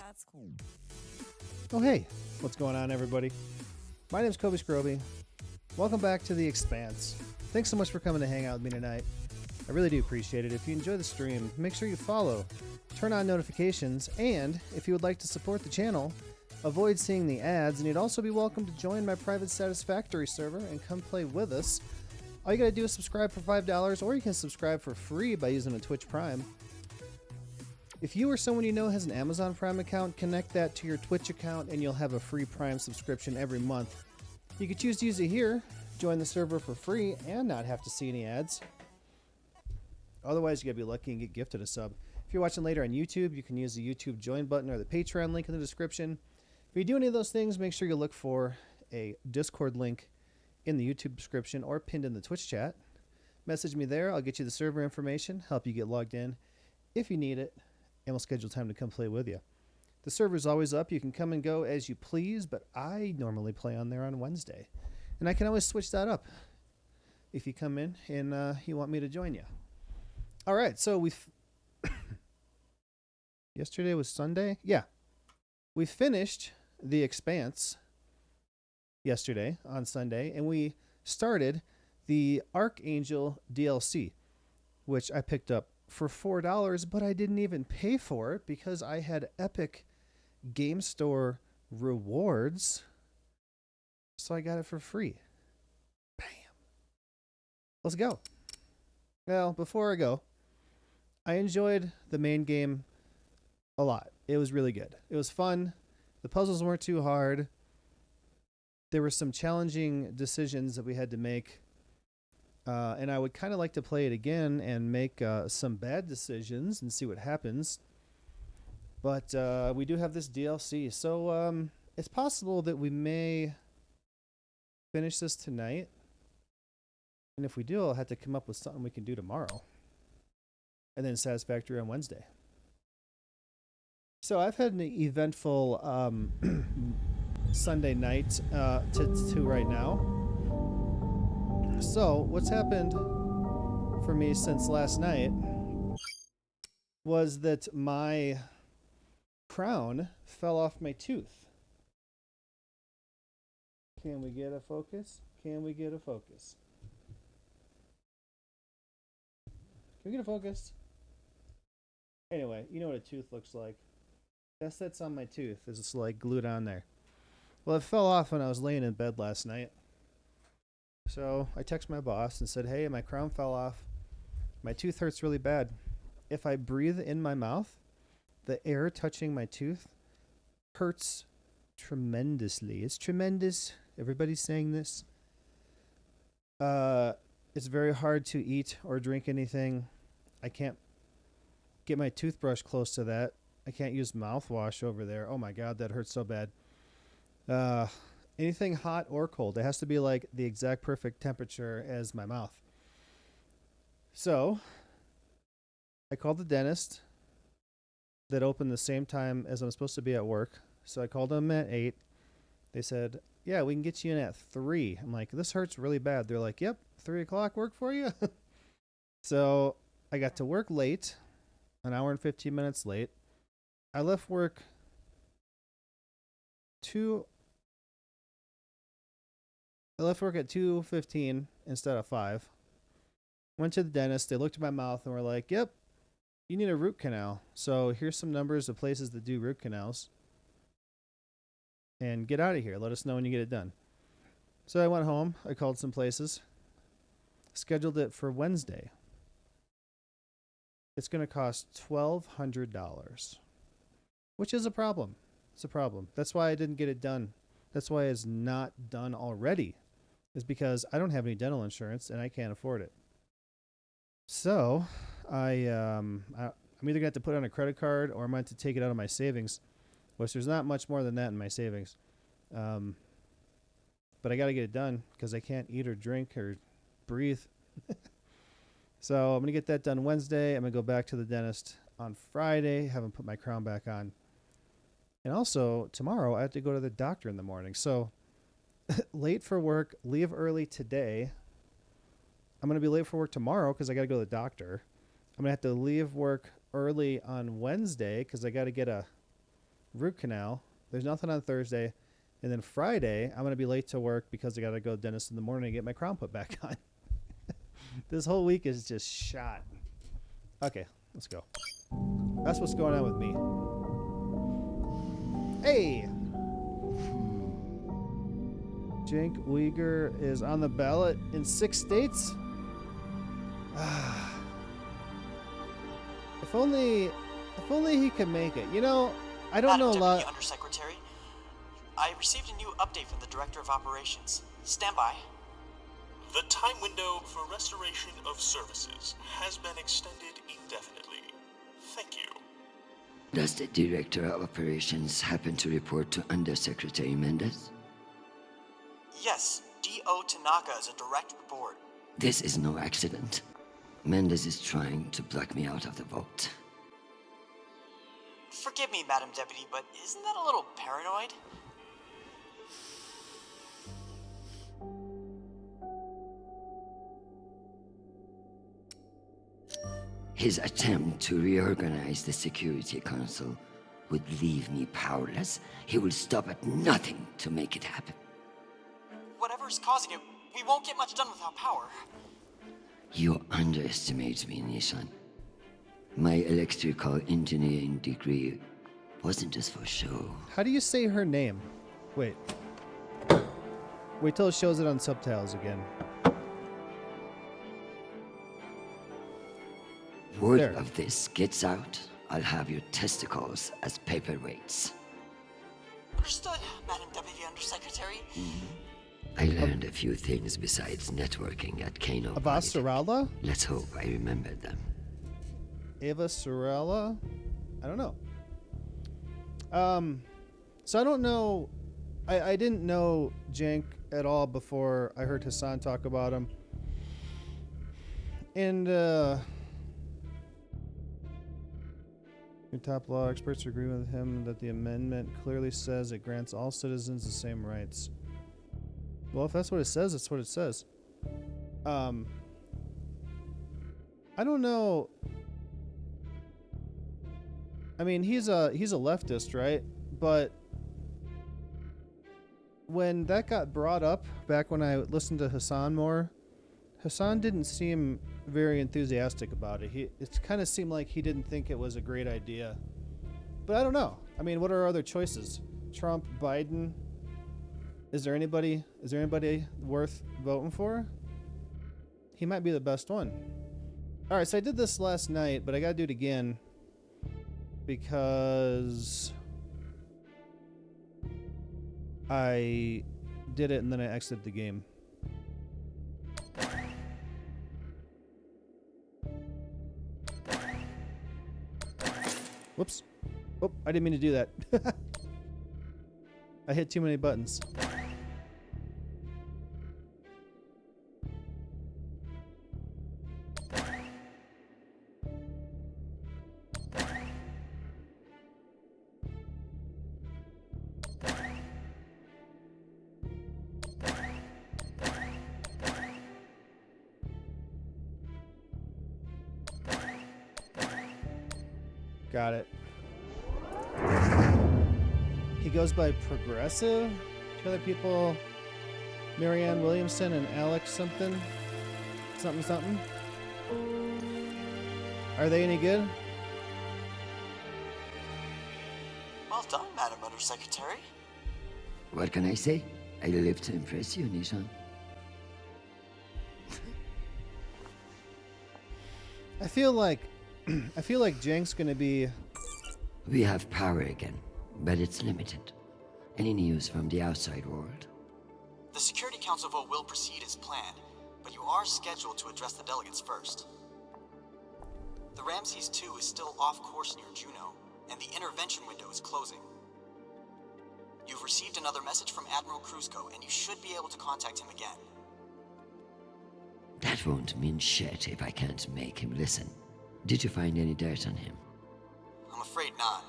That's cool. Oh hey, what's going on everybody? My name's Kobe Scroby. Welcome back to the Expanse. Thanks so much for coming to hang out with me tonight. I really do appreciate it. If you enjoy the stream, make sure you follow, turn on notifications, and if you would like to support the channel, avoid seeing the ads, and you'd also be welcome to join my private Satisfactory server and come play with us. All you gotta do is subscribe for $5, or you can subscribe for free by using a Twitch Prime. If you or someone you know has an Amazon Prime account, connect that to your Twitch account and you'll have a free Prime subscription every month. You could choose to use it here, join the server for free, and not have to see any ads. Otherwise, you gotta be lucky and get gifted a sub. If you're watching later on YouTube, you can use the YouTube join button or the Patreon link in the description. If you do any of those things, make sure you look for a Discord link in the YouTube description or pinned in the Twitch chat. Message me there, I'll get you the server information, help you get logged in if you need it, and we'll schedule time to come play with you. The server's always up. You can come and go as you please, but I normally play on there on Wednesday. And I can always switch that up if you come in and you want me to join you. All right, so we've... Yesterday was Sunday? Yeah. We finished the Expanse yesterday on Sunday, and we started the Archangel DLC, which I picked up for $4, but I didn't even pay for it because I had Epic Game Store rewards. So I got it for free. Bam. Let's go. Well, before I go, I enjoyed the main game a lot. It was really good. It was fun. The puzzles weren't too hard. There were some challenging decisions that we had to make. And I would kind of like to play it again and make some bad decisions and see what happens. But we do have this DLC. So it's possible that we may finish this tonight. And if we do, I'll have to come up with something we can do tomorrow. And then Satisfactory on Wednesday. So I've had an eventful Sunday night to right now. So what's happened for me since last night was that my crown fell off my tooth. Can we get a focus? Can we get a focus? Can we get a focus? Anyway, you know what a tooth looks like. That's on my tooth. It's just like glued on there. Well, it fell off when I was laying in bed last night. So I texted my boss and said, hey, my crown fell off. My tooth hurts really bad. If I breathe in my mouth, the air touching my tooth hurts tremendously. It's tremendous. Everybody's saying this. It's very hard to eat or drink anything. I can't get my toothbrush close to that. I can't use mouthwash over there. Oh my God, that hurts so bad. Anything hot or cold. It has to be like the exact perfect temperature as my mouth. So I called the dentist that opened the same time as I'm supposed to be at work. So I called them at 8. They said, yeah, we can get you in at 3. I'm like, this hurts really bad. They're like, yep, 3 o'clock work for you? So I got to work late, an hour and 15 minutes late. I left work at 2:15 instead of 5. Went to the dentist. They looked at my mouth and were like, yep, you need a root canal. So here's some numbers of places that do root canals. And get out of here. Let us know when you get it done. So I went home. I called some places. Scheduled it for Wednesday. It's going to cost $1,200. Which is a problem. It's a problem. That's why I didn't get it done. That's why it's not done already. Is because I don't have any dental insurance and I can't afford it. So I'm either going to have to put it on a credit card or I'm going to take it out of my savings, which there's not much more than that in my savings. But I got to get it done because I can't eat or drink or breathe. So I'm going to get that done Wednesday. I'm going to go back to the dentist on Friday, have him put my crown back on. And also, tomorrow, I have to go to the doctor in the morning. So, late for work, leave early today. I'm going to be late for work tomorrow because I got to go to the doctor. I'm going to have to leave work early on Wednesday because I got to get a root canal. There's nothing on Thursday. And then Friday, I'm going to be late to work because I got to go to the dentist in the morning and get my crown put back on. This whole week is just shot. Okay, let's go. That's what's going on with me. Hey! Cenk Uyghur is on the ballot in 6 states? If only he could make it. You know, I don't know a lot. Deputy Undersecretary, I received a new update from the Director of Operations. Stand by. The time window for restoration of services has been extended indefinitely. Thank you. Does the Director of Operations happen to report to Undersecretary Mendez? Yes, D.O. Tanaka is a direct report. This is no accident. Mendez is trying to block me out of the vote. Forgive me, Madam Deputy, but isn't that a little paranoid? His attempt to reorganize the Security Council would leave me powerless. He will stop at nothing to make it happen. Whatever's causing it, we won't get much done without power. You underestimate me, Nishan. My electrical engineering degree wasn't just for show. How do you say her name? Wait. Wait till it shows it on subtitles again. Word There. of this gets out, I'll have your testicles as paperweights. Understood, Madam Deputy Undersecretary. I learned a few things besides networking at Kano. Avasarala? Let's hope I remember them. Avasarala? I don't know. So I don't know. I didn't know Jank at all before I heard Hassan talk about him. And, your top law experts agree with him that the amendment clearly says it grants all citizens the same rights. Well, if that's what it says, that's what it says. I don't know. I mean, he's a leftist, right? But when that got brought up back when I listened to Hassan more, Hassan didn't seem very enthusiastic about it. It kind of seemed like he didn't think it was a great idea. But I don't know. I mean, what are our other choices? Trump, Biden? Is there anybody worth voting for? He might be the best one. All right, so I did this last night, but I got to do it again because I did it and then I exited the game. Whoops. Oh, I didn't mean to do that. I hit too many buttons. Got it. He goes by Progressive. Two other people, Marianne Williamson and Alex something. Something. Are they any good? Well done, Madam Undersecretary. What can I say? I live to impress you, Nishan. I feel like Jank's gonna be. We have power again, but it's limited. Any news from the outside world? The Security Council vote will proceed as planned, but you are scheduled to address the delegates first. The Ramses 2 is still off course near Juno, and the intervention window is closing. You've received another message from Admiral Kruzko, and you should be able to contact him again. That won't mean shit if I can't make him listen. Did you find any dirt on him? I'm afraid not.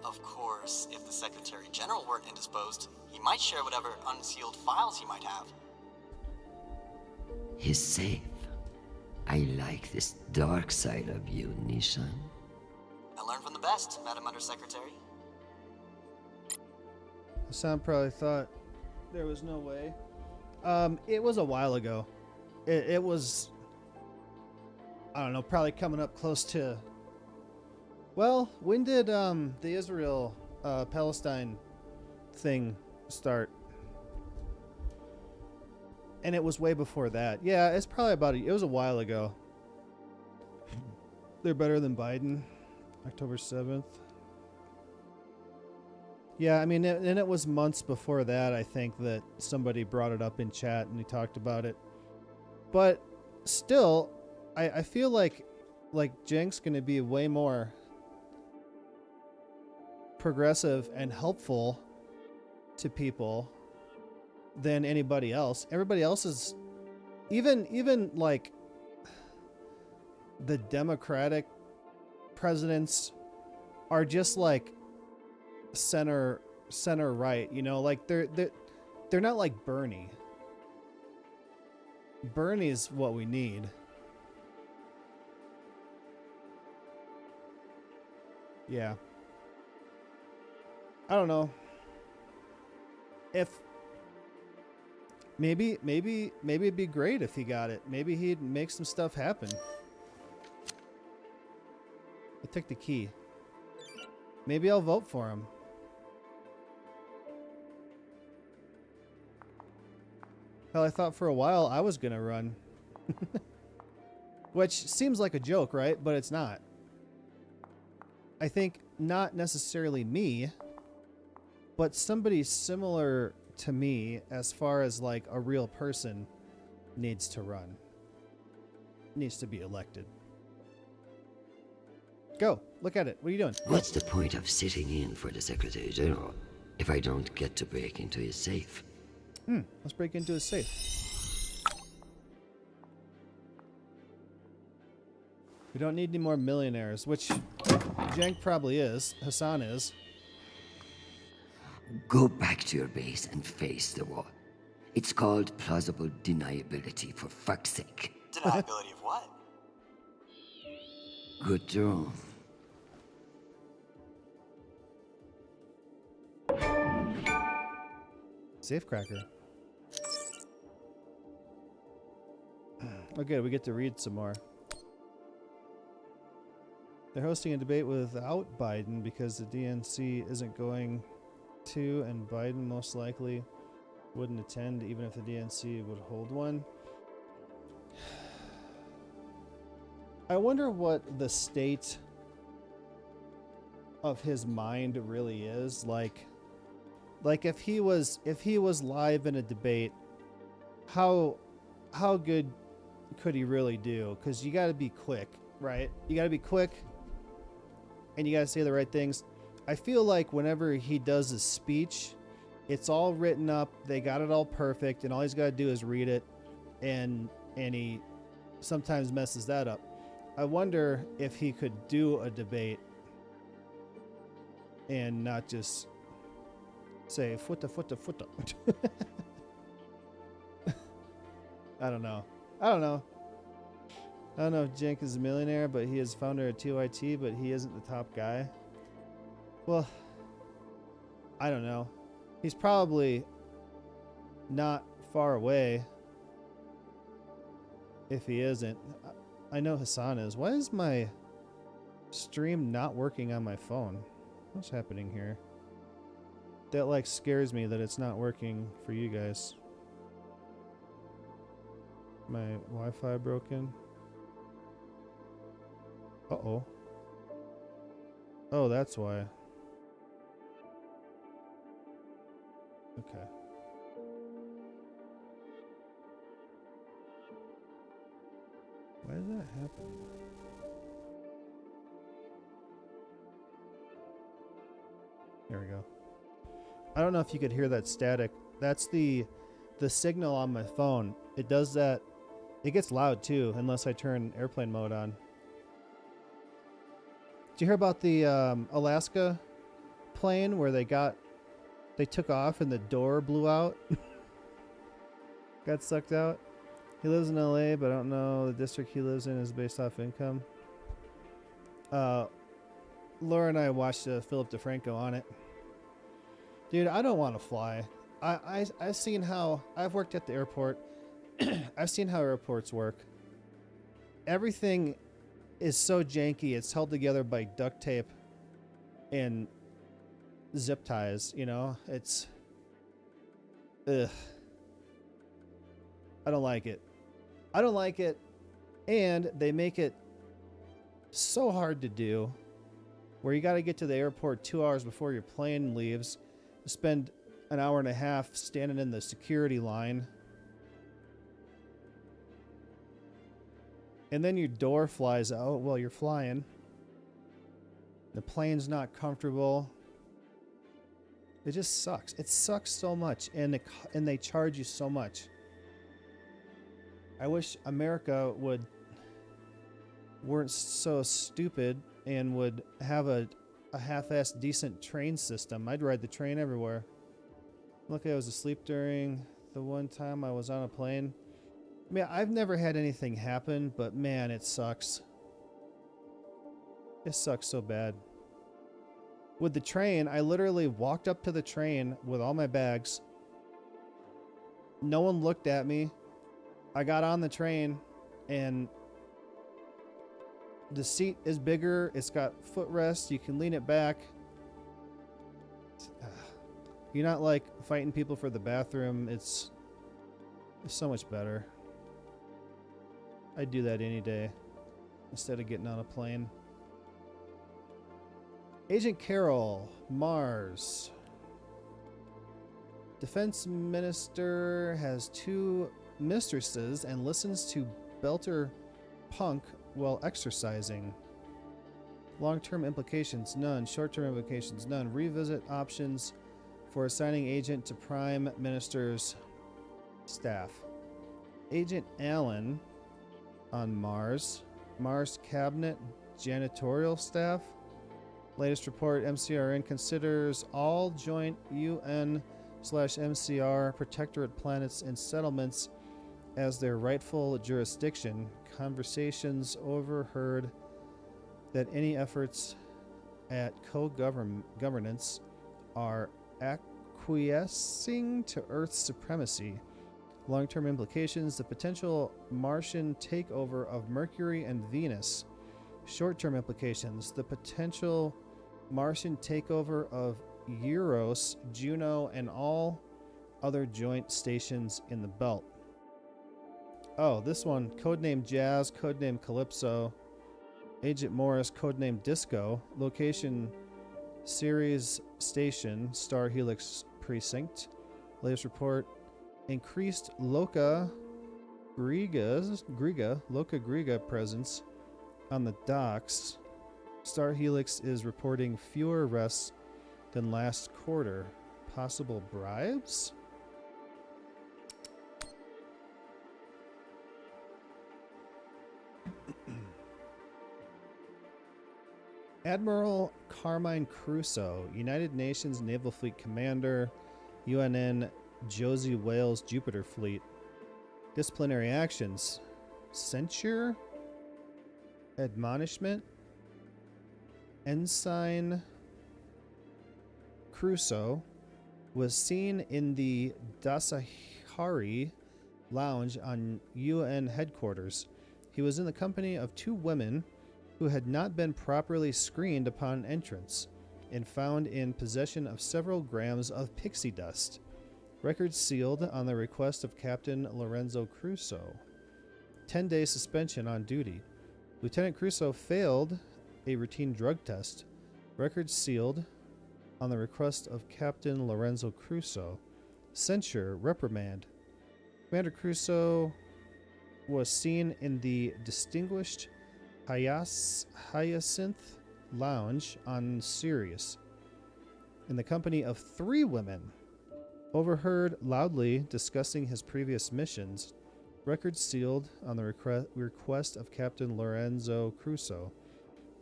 Of course, if the Secretary General weren't indisposed, he might share whatever unsealed files he might have. He's safe. I like this dark side of you, Nishan. I learned from the best, Madam Undersecretary. Hassan probably thought there was no way. It was a while ago. It was, I don't know, probably coming up close to. Well, when did the Israel Palestine thing start? And it was way before that. Yeah, it's probably it was a while ago. They're better than Biden. October 7th. Yeah, I mean, and it was months before that, I think, that somebody brought it up in chat and we talked about it. But still, I feel like Jank's going to be way more progressive and helpful to people than anybody else. Everybody else is, even like the Democratic presidents are just like center right, you know, like they're not like Bernie. Bernie's what we need. Yeah. I don't know. If maybe it'd be great if he got it. Maybe he'd make some stuff happen. I took the key. Maybe I'll vote for him. Hell, I thought for a while I was gonna run. Which seems like a joke, right? But it's not. I think not necessarily me, but somebody similar to me as far as like a real person needs to run. Needs to be elected. Go. Look at it. What are you doing? What's the point of sitting in for the Secretary General if I don't get to break into his safe? Let's break into his safe. We don't need any more millionaires, which Jank probably is. Hassan is. Go back to your base and face the wall. It's called plausible deniability, for fuck's sake. Deniability of what? Good draw. Safecracker. Okay, we get to read some more. They're hosting a debate without Biden because the DNC isn't going to, and Biden most likely wouldn't attend even if the DNC would hold one. I wonder what the state of his mind really is. Like if he was live in a debate, how good could he really do? Because you got to be quick, right? You got to be quick, and you got to say the right things. I feel like whenever he does his speech, it's all written up. They got it all perfect, and all he's got to do is read it, and he sometimes messes that up. I wonder if he could do a debate and not just say foota. I don't know. I don't know if Jank is a millionaire, but he is founder of TYT, but he isn't the top guy. Well, I don't know. He's probably not far away if he isn't. I know Hassan is. Why is my stream not working on my phone? What's happening here? That like scares me that it's not working for you guys. My Wi-Fi broken. Uh-oh. Oh, that's why. Okay. Why did that happen? There we go. I don't know if you could hear that static. That's the signal on my phone. It does that. It gets loud too, unless I turn airplane mode on. Did you hear about the Alaska plane where they took off and the door blew out? Got sucked out? He lives in LA, but I don't know the district he lives in is based off income. Laura and I watched Philip DeFranco on it. Dude, I don't want to fly. I've seen how I've worked at the airport. I've seen how airports work. Everything is so janky. It's held together by duct tape and zip ties, you know? It's ugh. I don't like it. I don't like it. And they make it so hard to do, where you got to get to the airport 2 hours before your plane leaves, spend an hour and a half standing in the security line, and then your door flies out while you're flying. The plane's not comfortable. It just sucks. It sucks so much, and they charge you so much. I wish America weren't so stupid and would have a half-assed decent train system. I'd ride the train everywhere. Luckily, I was asleep during the one time I was on a plane. I mean, I've never had anything happen, but man, it sucks. It sucks so bad. With the train, I literally walked up to the train with all my bags. No one looked at me. I got on the train, and The seat is bigger. It's got footrest. You can lean it back. You're not like fighting people for the bathroom. It's so much better. I'd do that any day instead of getting on a plane. Agent Carol, Mars. Defense Minister has 2 mistresses and listens to Belter Punk while exercising. Long-term implications, none. Short-term implications, none. Revisit options for assigning agent to Prime Minister's staff. Agent Allen on Mars. Mars Cabinet janitorial staff. Latest report, MCRN considers all joint UN/MCR protectorate planets and settlements as their rightful jurisdiction. Conversations overheard that any efforts at co-governance are acquiescing to Earth's supremacy. Long-term implications, the potential Martian takeover of Mercury and Venus. Short-term implications, the potential Martian takeover of Eros, Juno, and all other joint stations in the belt. Oh, this one, codename Jazz, codename Calypso. Agent Morris, codename Disco. Location, Ceres Station, Star Helix Precinct. Latest report, increased Loka Griga presence on the docks. Star Helix is reporting fewer arrests than last quarter. Possible bribes? Admiral Carmine Crusoe, United Nations Naval Fleet Commander, UNN Josie Wales Jupiter Fleet. Disciplinary actions. Censure. Admonishment. Ensign Crusoe was seen in the Dasahari lounge on UN headquarters. He was in the company of 2 women who had not been properly screened upon entrance and found in possession of several grams of pixie dust. Record sealed on the request of Captain Lorenzo Crusoe. 10-day suspension on duty. Lieutenant Crusoe failed a routine drug test. Record sealed on the request of Captain Lorenzo Crusoe. Censure, reprimand. Commander Crusoe was seen in the Distinguished Hyacinth Lounge on Sirius in the company of 3 women. Overheard loudly discussing his previous missions. Record sealed on the request of Captain Lorenzo Crusoe.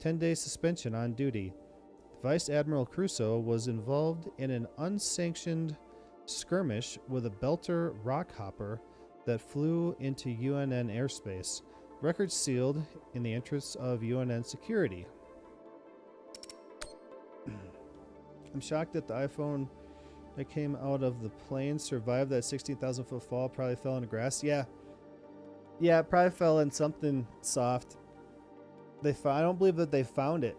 10-day suspension on duty. Vice Admiral Crusoe was involved in an unsanctioned skirmish with a Belter rockhopper that flew into UNN airspace. Record sealed in the interests of UNN security. I'm shocked that the iPhone that came out of the plane survived that 16,000 foot fall. Probably fell in the grass. Yeah, it probably fell in something soft. I don't believe that they found it.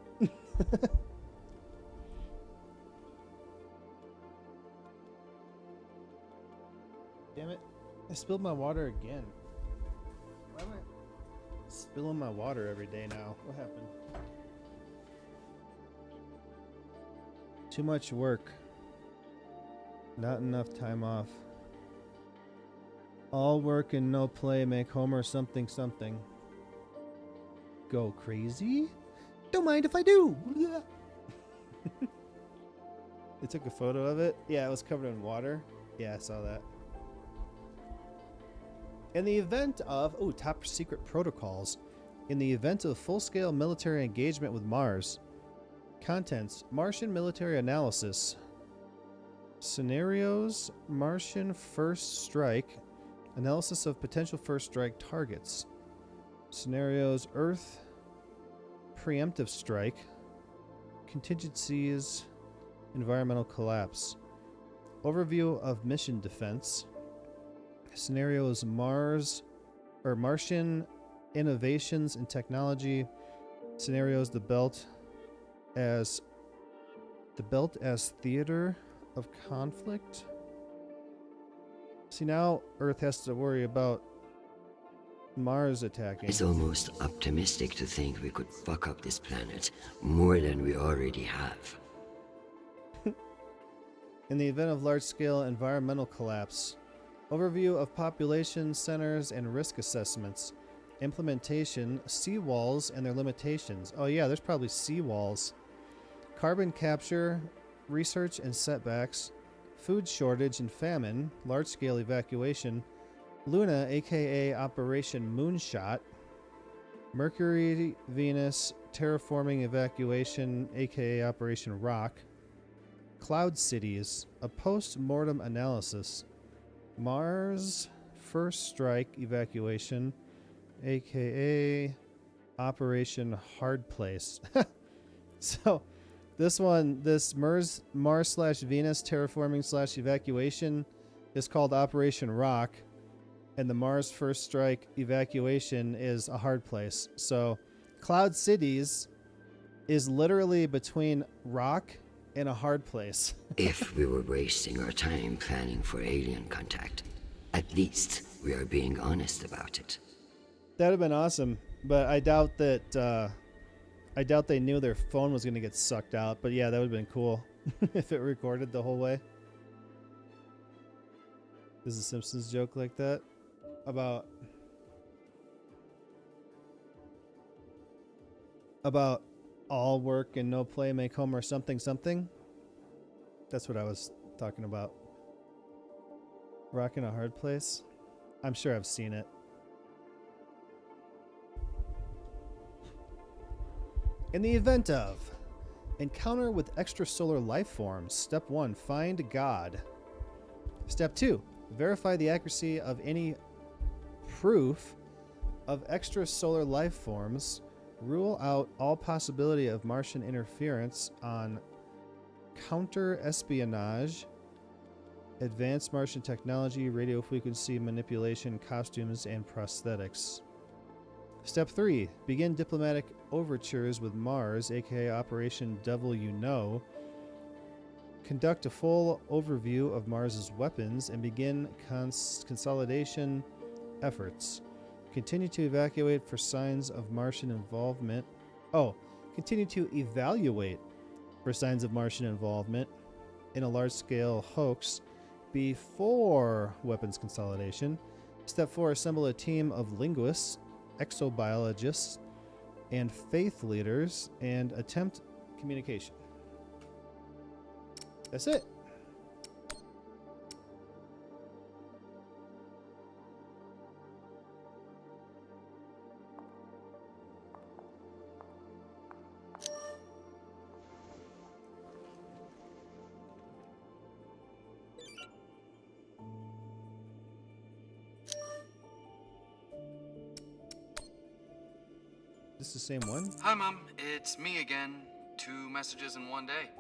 Damn it. I spilled my water again. Why am I spilling my water every day now? What happened? Too much work. Not enough time off. All work and no play make Homer something something. Go crazy? Don't mind if I do. They took a photo of it. Yeah, it was covered in water. Yeah, I saw that. In the event of top secret protocols. In the event of full-scale military engagement with Mars. Contents: Martian military analysis. Scenarios: Martian first strike. Analysis of potential first strike targets. Scenarios: Earth preemptive strike. Contingencies: environmental collapse. Overview of mission defense. Scenarios: Martian innovations in technology. Scenarios: the belt as theater of conflict. See, now Earth has to worry about Mars attacking. It's almost optimistic to think we could fuck up this planet more than we already have. In the event of large-scale environmental collapse. Overview of population centers and risk assessments. Implementation, seawalls and their limitations. Oh yeah, there's probably seawalls. Carbon capture, research and setbacks. Food shortage and famine, large-scale evacuation. Luna, aka Operation Moonshot. Mercury, Venus, terraforming evacuation, aka Operation Rock. Cloud cities, a post-mortem analysis. Mars, first strike evacuation, aka Operation Hard Place. So, this Mars / Venus terraforming / evacuation is called Operation Rock, and the Mars first strike evacuation is a hard place. So, Cloud Cities is literally between Rock and a hard place. If we were wasting our time planning for alien contact, at least we are being honest about it. That would have been awesome, but I doubt that. I doubt they knew their phone was going to get sucked out. But yeah, that would have been cool if it recorded the whole way. There's a Simpsons joke like that about all work and no play make Homer something something. That's what I was talking about. Rockin' a hard place. I'm sure I've seen it. In the event of encounter with extrasolar life forms, step 1, find God. Step 2, verify the accuracy of any proof of extrasolar life forms. Rule out all possibility of Martian interference on counter-espionage, advanced Martian technology, radio frequency manipulation, costumes, and prosthetics. Step 3, begin diplomatic overtures with Mars, aka Operation Devil You Know. Conduct a full overview of Mars's weapons and begin consolidation efforts. Continue to evaluate for signs of Martian involvement. Continue to evaluate for signs of Martian involvement in a large-scale hoax before weapons consolidation. Step 4, assemble a team of linguists, exobiologists, and faith leaders and attempt communication. That's it. This is the same one? Hi, Mom. It's me again. 2 messages in one day.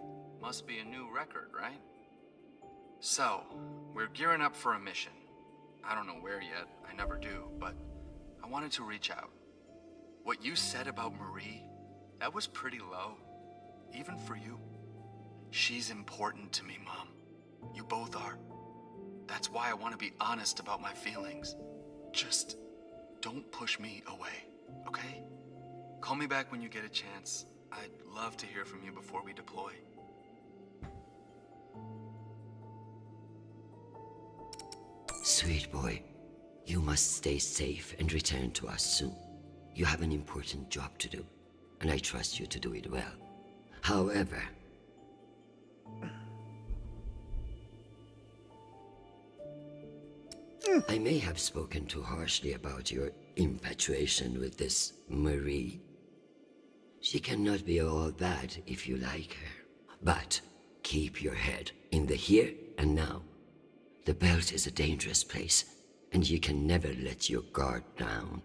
Must be a new record, right? So, we're gearing up for a mission. I don't know where yet. I never do, but I wanted to reach out. What you said about Marie, that was pretty low. Even for you. She's important to me, Mom. You both are. That's why I want to be honest about my feelings. Just don't push me away, okay? Call me back when you get a chance. I'd love to hear from you before we deploy. Sweet boy, you must stay safe and return to us soon. You have an important job to do, and I trust you to do it well. However, I may have spoken too harshly about your infatuation with this Marie. She cannot be all bad if you like her. But keep your head in the here and now. The belt is a dangerous place, and you can never let your guard down.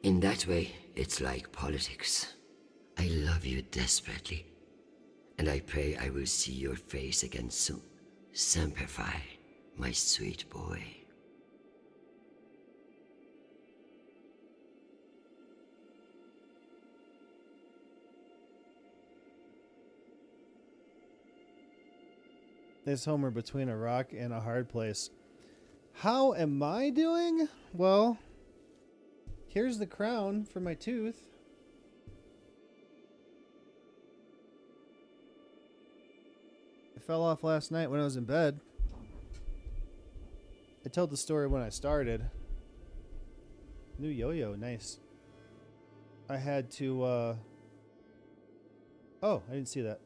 In that way, it's like politics. I love you desperately, and I pray I will see your face again soon. Semper Fi, my sweet boy. This Homer between a rock and a hard place. How am I doing? Well, here's the crown for my tooth. It fell off last night when I was in bed. I told the story when I started. New yo-yo, nice. I had to, oh, I didn't see that.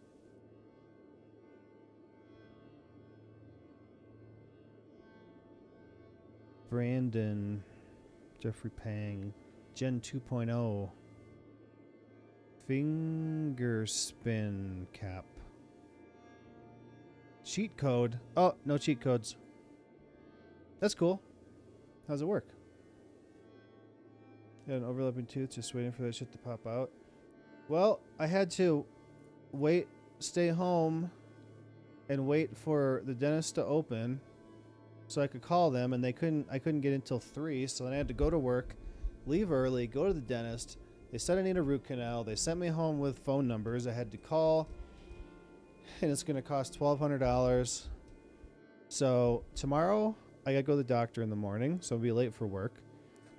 Brandon, Jeffrey Pang, Gen 2.0, finger spin cap. Cheat code. Oh, no cheat codes. That's cool. How's it work? Got an overlapping tooth, just waiting for that shit to pop out. Well, I had to wait, stay home, and wait for the dentist to open so I could call them, and I couldn't get in until 3, so then I had to go to work, leave early, go to the dentist. They said I need a root canal. They sent me home with phone numbers. I had to call, and it's going to cost $1,200. So tomorrow, I got to go to the doctor in the morning, so I'll be late for work.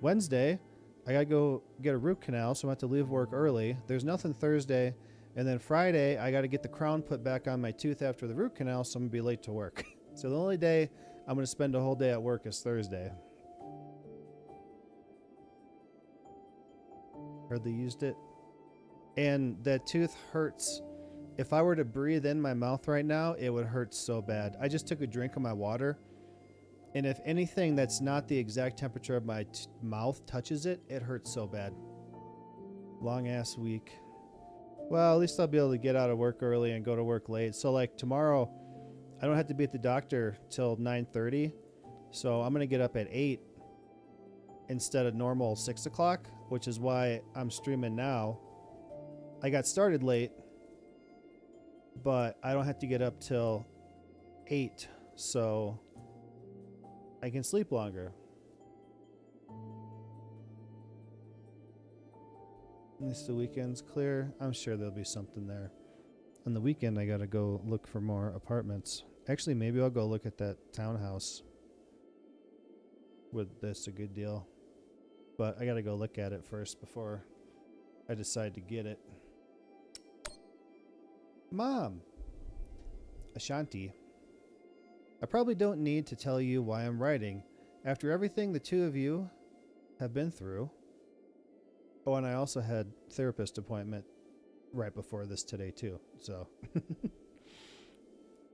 Wednesday, I got to go get a root canal, so I have to leave work early. There's nothing Thursday. And then Friday, I got to get the crown put back on my tooth after the root canal, so I'm going to be late to work. So the only day I'm going to spend a whole day at work is Thursday. Hardly used it. And that tooth hurts. If I were to breathe in my mouth right now, it would hurt so bad. I just took a drink of my water. And if anything that's not the exact temperature of my mouth touches it, it hurts so bad. Long ass week. Well, at least I'll be able to get out of work early and go to work late. So like tomorrow, I don't have to be at the doctor till 9:30. So I'm going to get up at 8 instead of normal 6 o'clock, which is why I'm streaming now. I got started late, but I don't have to get up till 8. So I can sleep longer. At least the weekend's clear. I'm sure there'll be something there. On the weekend, I gotta go look for more apartments. Actually, maybe I'll go look at that townhouse. That's a good deal. But I gotta go look at it first before I decide to get it. Mom! Ashanti. I probably don't need to tell you why I'm writing. After everything the two of you have been through. Oh, and I also had a therapist appointment right before this today too. So,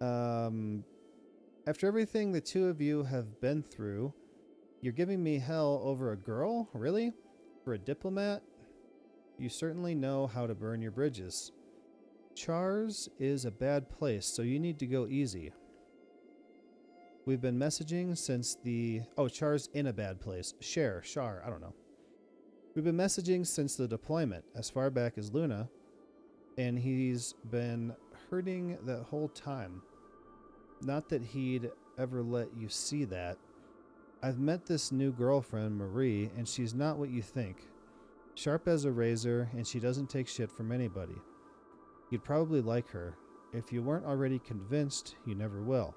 after everything the two of you have been through, you're giving me hell over a girl? Really? For a diplomat? You certainly know how to burn your bridges. Char's is a bad place, so you need to go easy. We've been messaging since the... Oh, Char's in a bad place. Char, I don't know. We've been messaging since the deployment, as far back as Luna, and he's been hurting that whole time. Not that he'd ever let you see that. I've met this new girlfriend, Marie, and she's not what you think. Sharp as a razor, and she doesn't take shit from anybody. You'd probably like her. If you weren't already convinced, you never will.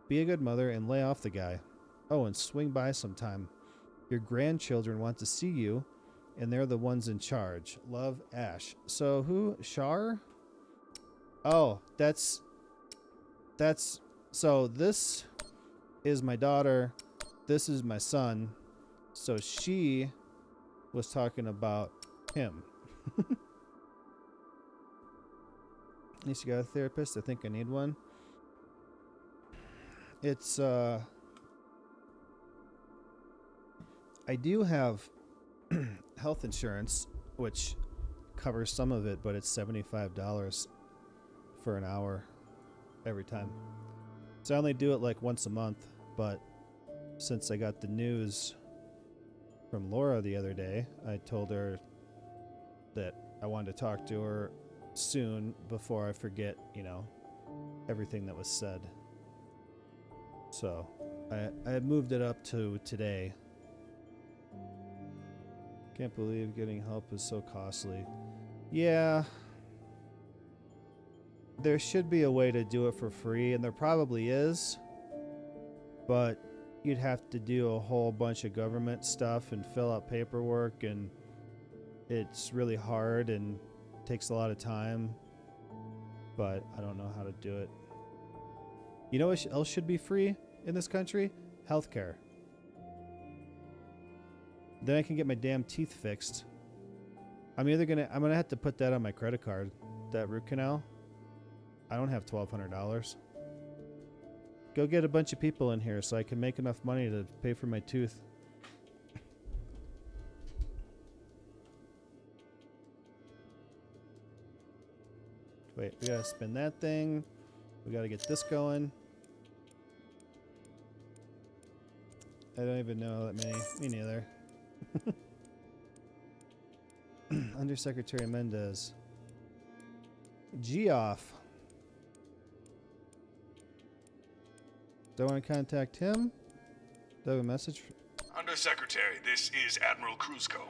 Be a good mother and lay off the guy. Oh, and swing by sometime. Your grandchildren want to see you, and they're the ones in charge. Love, Ash. So who? Char? Oh, that's... So this is my daughter. This is my son. So she was talking about him. At least you got a therapist. I think I need one. It's, I do have health insurance, which covers some of it, but it's $75 for an hour every time. So I only do it like once a month, but since I got the news from Laura the other day, I told her that I wanted to talk to her soon before I forget, you know, everything that was said. So I moved it up to today. Can't believe getting help is so costly. Yeah. there should be a way to do it for free, and there probably is, but you'd have to do a whole bunch of government stuff and fill out paperwork, and it's really hard and takes a lot of time, but I don't know how to do it. You know what else should be free in this country? Healthcare. Then I can get my damn teeth fixed. I'm gonna have to put that on my credit card, that root canal. I don't have $1,200. Go get a bunch of people in here so I can make enough money to pay for my tooth. Wait, we gotta spin that thing. We gotta get this going. I don't even know that many. Me neither. Undersecretary Mendez. Geoff. Do I want to contact him? Do I have a message? Undersecretary, this is Admiral Kruzko.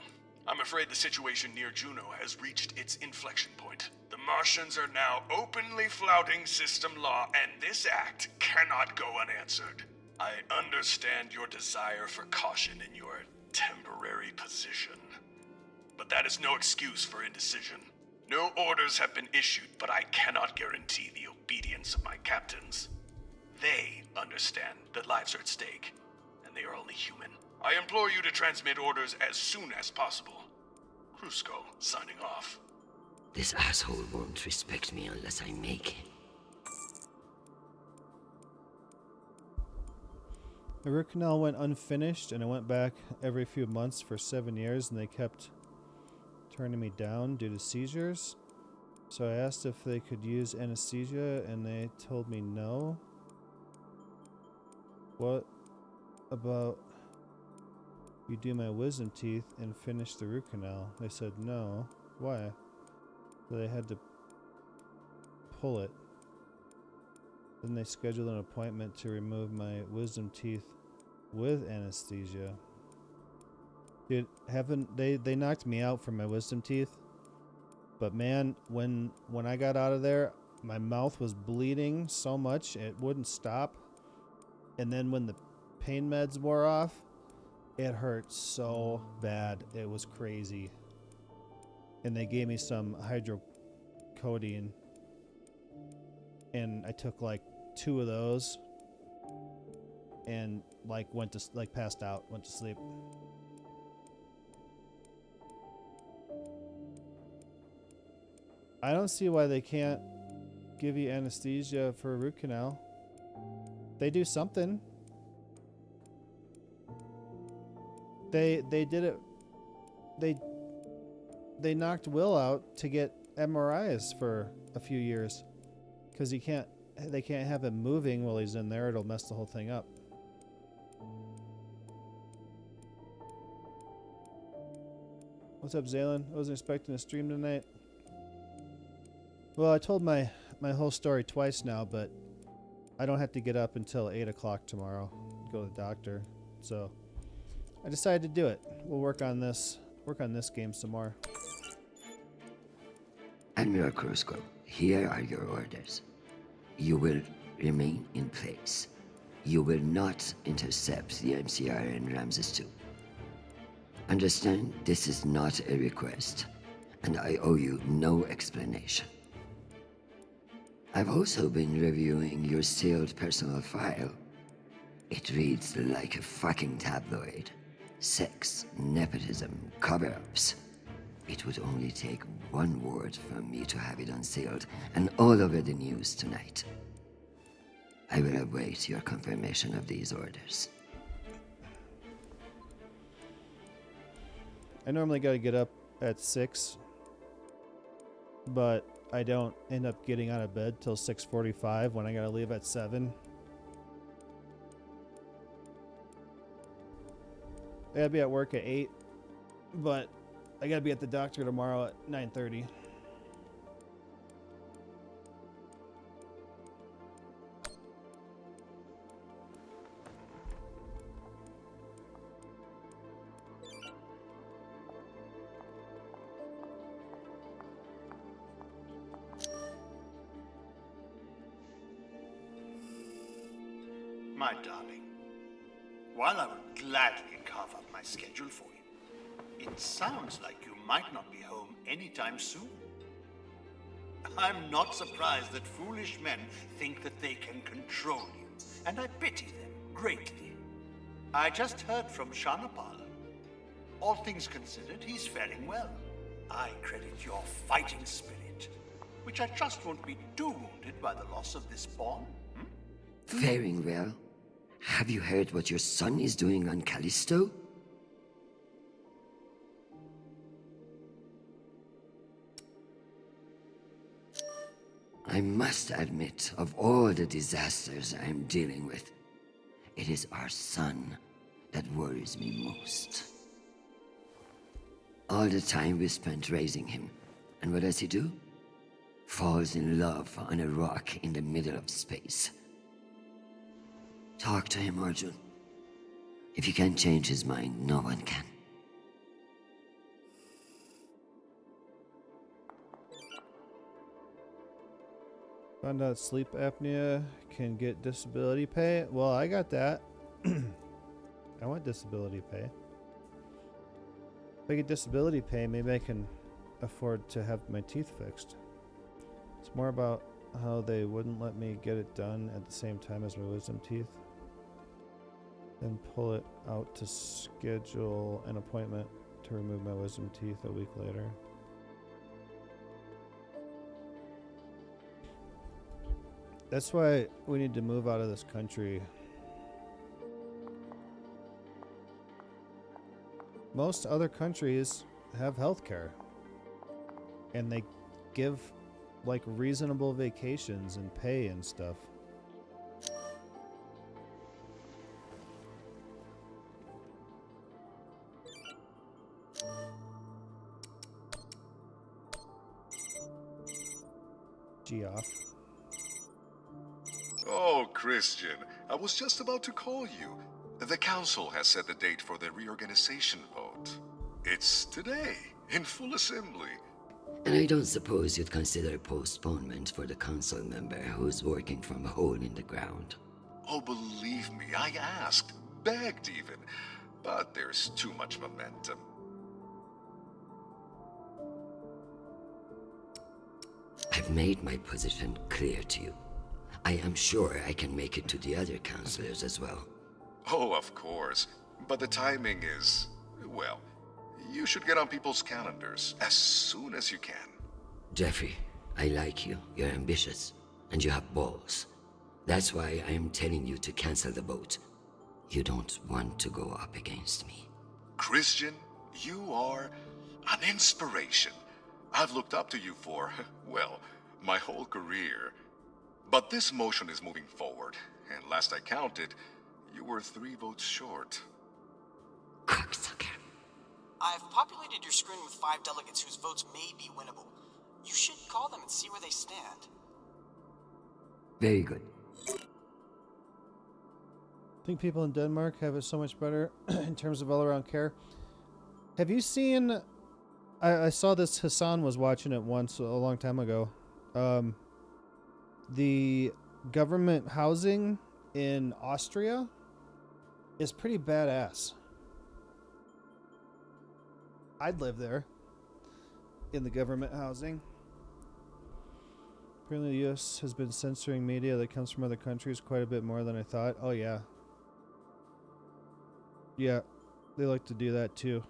I'm afraid the situation near Juno has reached its inflection point. The Martians are now openly flouting system law, and this act cannot go unanswered. I understand your desire for caution in your temporary position, but that is no excuse for indecision. No orders have been issued, but I cannot guarantee the obedience of my captains. They understand that lives are at stake, and they are only human. I implore you to transmit orders as soon as possible. Kruzko, signing off. This asshole won't respect me unless I make him. The root canal went unfinished, and I went back every few months for 7 years, and they kept turning me down due to seizures. So I asked if they could use anesthesia, and they told me no. What about you do my wisdom teeth and finish the root canal? They said no. Why? So they had to pull it. Then they scheduled an appointment to remove my wisdom teeth with anesthesia. Dude, they knocked me out for my wisdom teeth. But man, when I got out of there, my mouth was bleeding so much it wouldn't stop. And then when the pain meds wore off, it hurt so bad. It was crazy. And they gave me some hydrocodone. And I took like 2 of those and passed out, went to sleep. I don't see why they can't give you anesthesia for a root canal. They do something. They did it. They knocked Will out to get MRIs for a few years. Because they can't have him moving while he's in there. It'll mess the whole thing up. What's up, Zaylin? I wasn't expecting a stream tonight. Well, I told my whole story twice now, but I don't have to get up until 8 o'clock tomorrow. Go to the doctor. So I decided to do it. We'll work on this game some more. Admiral Kruzko, here are your orders. You will remain in place. You will not intercept the MCR in Ramses 2. Understand, this is not a request, and I owe you no explanation. I've also been reviewing your sealed personal file. It reads like a fucking tabloid. Sex, nepotism, cover-ups. It would only take one word from me to have it unsealed and all over the news tonight. I will await your confirmation of these orders. I normally gotta get up at 6, but I don't end up getting out of bed till 6:45 when I gotta leave at 7. I gotta be at work at 8, but I gotta be at the doctor tomorrow at 9:30. My darling, while I would gladly carve up my schedule for you, it sounds like you might not be home anytime soon. I'm not surprised that foolish men think that they can control you, and I pity them greatly. I just heard from Shanapal. All things considered, he's faring well. I credit your fighting spirit, which I trust won't be too wounded by the loss of this pawn. Faring well? Have you heard what your son is doing on Callisto? I must admit, of all the disasters I am dealing with, it is our son that worries me most. All the time we spent raising him, and what does he do? Falls in love on a rock in the middle of space. Talk to him, Arjun. If you can't change his mind, no one can. Found out sleep apnea can get disability pay. Well, I got that. I want disability pay. If I get disability pay, maybe I can afford to have my teeth fixed. It's more about how they wouldn't let me get it done at the same time as my wisdom teeth. Then pull it out to schedule an appointment to remove my wisdom teeth a week later. That's why we need to move out of this country. Most other countries have healthcare, and they give like reasonable vacations and pay and stuff. Geoff. Oh, Chrisjen, I was just about to call you. The council has set the date for the reorganization vote. It's today, in full assembly. And I don't suppose you'd consider postponement for the council member who's working from a hole in the ground. Oh, believe me, I asked, begged even, but there's too much momentum. I've made my position clear to you. I am sure I can make it to the other councillors as well. Oh, of course, but the timing is, well, you should get on people's calendars as soon as you can. Jeffrey, I like you. You're ambitious, and you have balls. That's why I am telling you to cancel the vote. You don't want to go up against me. Chrisjen, you are an inspiration. I've looked up to you for, well, my whole career. But this motion is moving forward, and last I counted, you were 3 votes short. Cocksucker. I've populated your screen with 5 delegates whose votes may be winnable. You should call them and see where they stand. Very good. I think people in Denmark have it so much better in terms of all-around care. Have you seen... I saw this, Hassan was watching it once a long time ago. The government housing in Austria is pretty badass. I'd live there in the government housing. Apparently the US has been censoring media that comes from other countries quite a bit more than I thought. Oh yeah. Yeah, they like to do that too.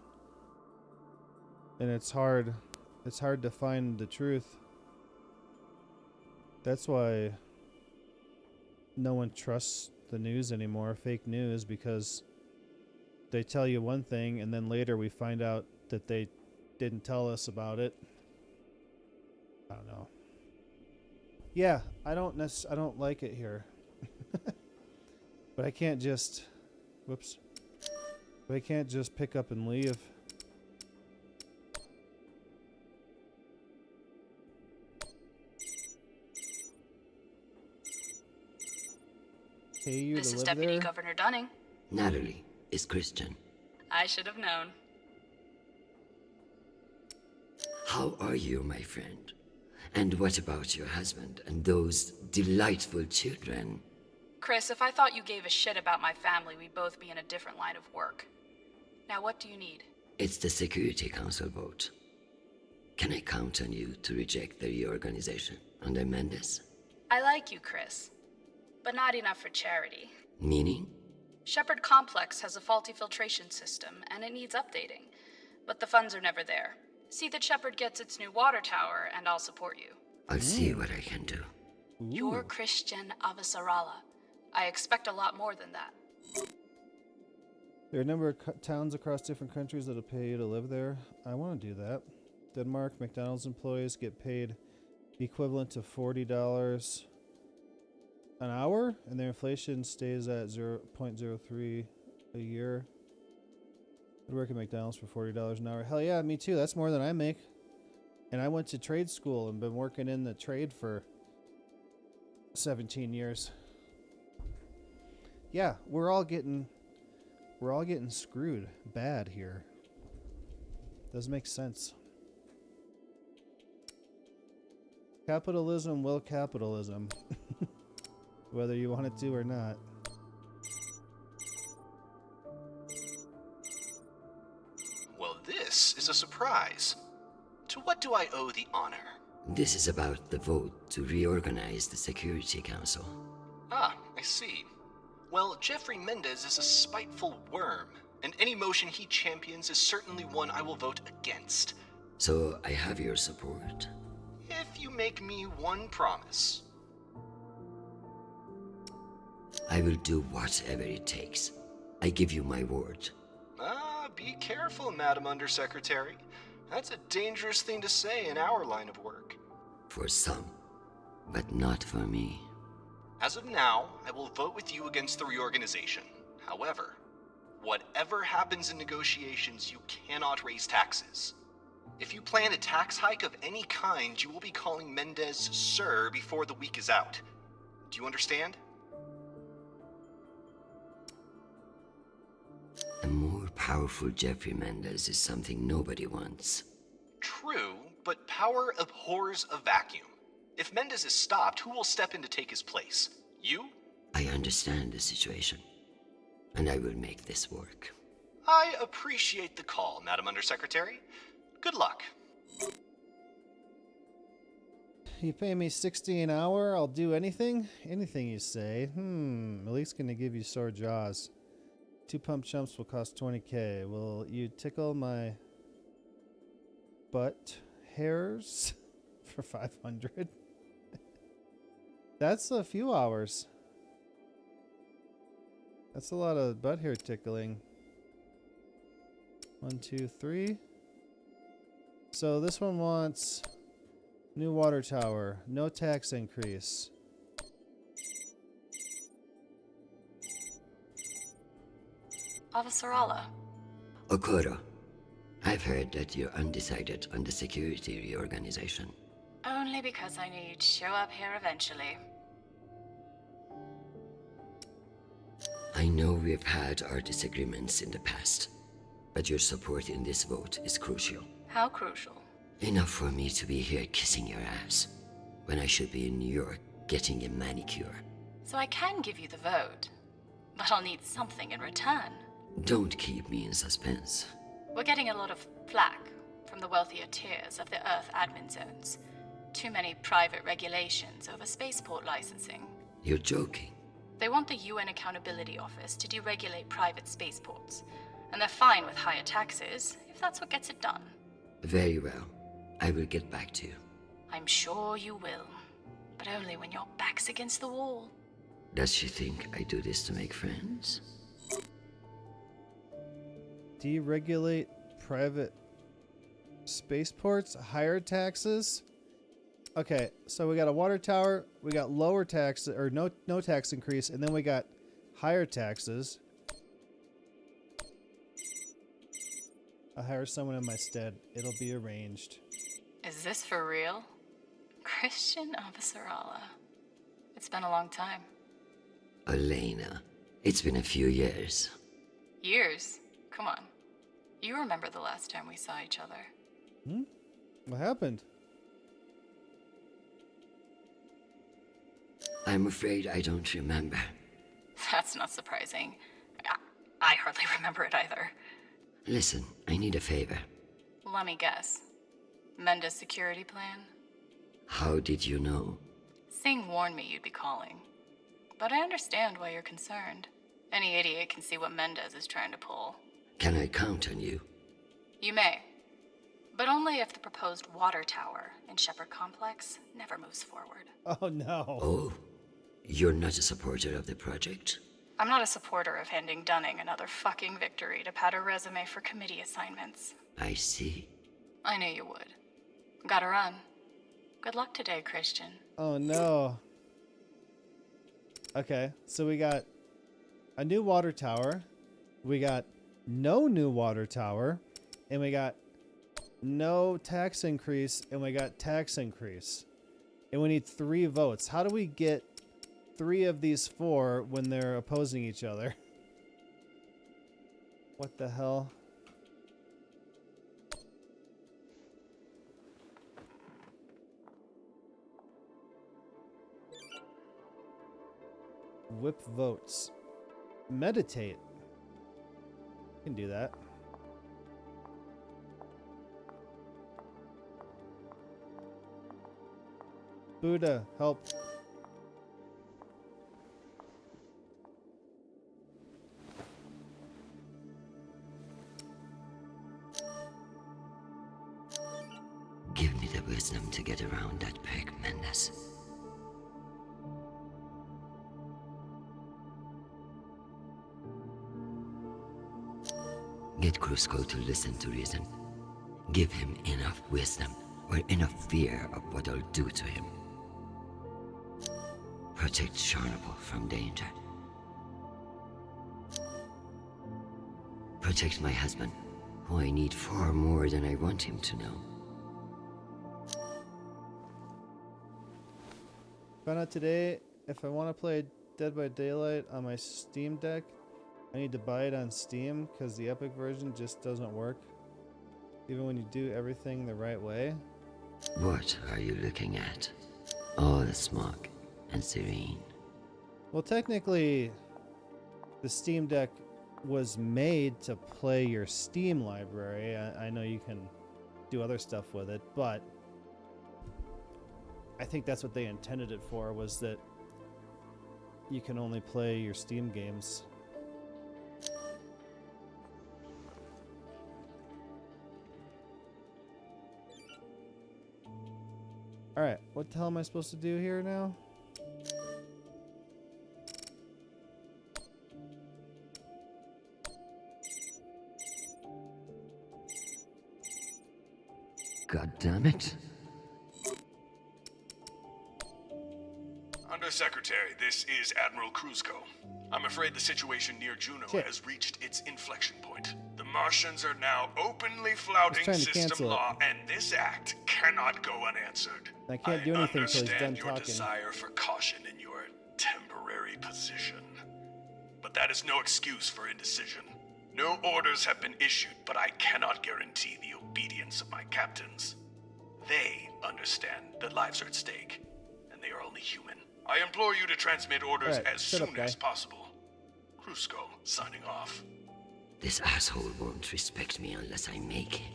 And it's hard to find the truth. That's why no one trusts the news anymore, fake news, because they tell you one thing and then later we find out that they didn't tell us about it. I don't know. Yeah, I don't like it here. But I can't just But I can't just pick up and leave. Pay you This to is live Deputy there? Governor Dunning. Natalie is Chrisjen. I should have known. How are you, my friend? And what about your husband and those delightful children? Chris, if I thought you gave a shit about my family, we'd both be in a different line of work. Now, what do you need? It's the Security Council vote. Can I count on you to reject the reorganization under Mendes? I like you, Chris. But not enough for charity. Meaning? Shepherd Complex has a faulty filtration system, and it needs updating. But the funds are never there. See that Shepherd gets its new water tower, and I'll support you. I'll see what I can do. You're Chrisjen Avasarala. I expect a lot more than that. There are a number of towns across different countries that'll pay you to live there. I want to do that. Denmark, McDonald's employees get paid equivalent to $40 an hour, and their inflation stays at 0.03 a year. I'd work at McDonald's for $40 an hour. Hell yeah, me too. That's more than I make. And I went to trade school and been working in the trade for 17 years. Yeah, we're all getting screwed bad here. Doesn't make sense. Capitalism will capitalism. Whether you want it to or not. Well, this is a surprise. To what do I owe the honor? This is about the vote to reorganize the Security Council. Ah, I see. Well, Jeffrey Mendes is a spiteful worm, and any motion he champions is certainly one I will vote against. So I have your support. If you make me one promise. I will do whatever it takes. I give you my word. Ah, be careful, Madam Undersecretary. That's a dangerous thing to say in our line of work. For some, but not for me. As of now, I will vote with you against the reorganization. However, whatever happens in negotiations, you cannot raise taxes. If you plan a tax hike of any kind, you will be calling Mendes Sir before the week is out. Do you understand? A more powerful Jeffrey Mendes is something nobody wants. True, but power abhors a vacuum. If Mendes is stopped, who will step in to take his place? You? I understand the situation, and I will make this work. I appreciate the call, Madam Undersecretary. Good luck. You pay me $60 an hour, I'll do anything? Anything you say. At least gonna give you sore jaws. 2 pump chumps will cost $20K. Will you tickle my butt hairs for $500? That's a few hours. That's a lot of butt hair tickling. 1, 2, 3. So this one wants new water tower, no tax increase. Avasarala. Okoro, I've heard that you're undecided on the security reorganization. Only because I knew you'd show up here eventually. I know we've had our disagreements in the past, but your support in this vote is crucial. How crucial? Enough for me to be here kissing your ass, when I should be in New York getting a manicure. So I can give you the vote, but I'll need something in return. Don't keep me in suspense. We're getting a lot of flack from the wealthier tiers of the Earth admin zones. Too many private regulations over spaceport licensing. You're joking. They want the UN Accountability Office to deregulate private spaceports, and they're fine with higher taxes if that's what gets it done. Very well. I will get back to you. I'm sure you will, but only when your back's against the wall. Does she think I do this to make friends? Deregulate private spaceports, higher taxes. Okay, so we got a water tower, we got lower tax or no tax increase, and then we got higher taxes. I'll hire someone in my stead. It'll be arranged. Is this for real? Chrisjen Avasarala. It's been a long time. Elena, it's been a few years. Years? Come on. You remember the last time we saw each other. What happened? I'm afraid I don't remember. That's not surprising. I hardly remember it either. Listen, I need a favor. Let me guess. Menda's security plan? How did you know? Singh warned me you'd be calling. But I understand why you're concerned. Any idiot can see what Mendez is trying to pull. Can I count on you? You may. But only if the proposed water tower in Shepherd Complex never moves forward. Oh no. Oh, you're not a supporter of the project? I'm not a supporter of handing Dunning another fucking victory to pad her resume for committee assignments. I see. I knew you would. Gotta run. Good luck today, Chrisjen. Oh no. Okay, so we got a new water tower, we got no new water tower, and we got no tax increase, and we got tax increase. And we need 3 votes. How do we get 3 of these 4 when they're opposing each other? What the hell? Whip votes. Meditate. Can do that. Buddha, help. Give me the wisdom to get around that pig, Mendez. Get Kruzko to listen to reason. Give him enough wisdom or enough fear of what I'll do to him. Protect Chernobyl from danger. Protect my husband, who I need far more than I want him to know. Found out today, if I want to play Dead by Daylight on my Steam Deck, I need to buy it on Steam because the Epic version just doesn't work. Even when you do everything the right way. What are you looking at? All the smoke and serene. Well, technically, the Steam Deck was made to play your Steam library. I know you can do other stuff with it, but I think that's what they intended it for, was that you can only play your Steam games. Alright, what the hell am I supposed to do here now? God damn it. Undersecretary, this is Admiral Kruzko. I'm afraid the situation near Juno has reached its inflection point. The Martians are now openly flouting system law, and this act cannot go unanswered. I can't do anything until he's done understand your talking. desire for caution in your temporary position. But that is no excuse for indecision. No orders have been issued, but I cannot guarantee the obedience of my captains. They understand that lives are at stake, and they are only human. I implore you to transmit orders as soon as possible. Kruzko, signing off. This asshole won't respect me unless I make him.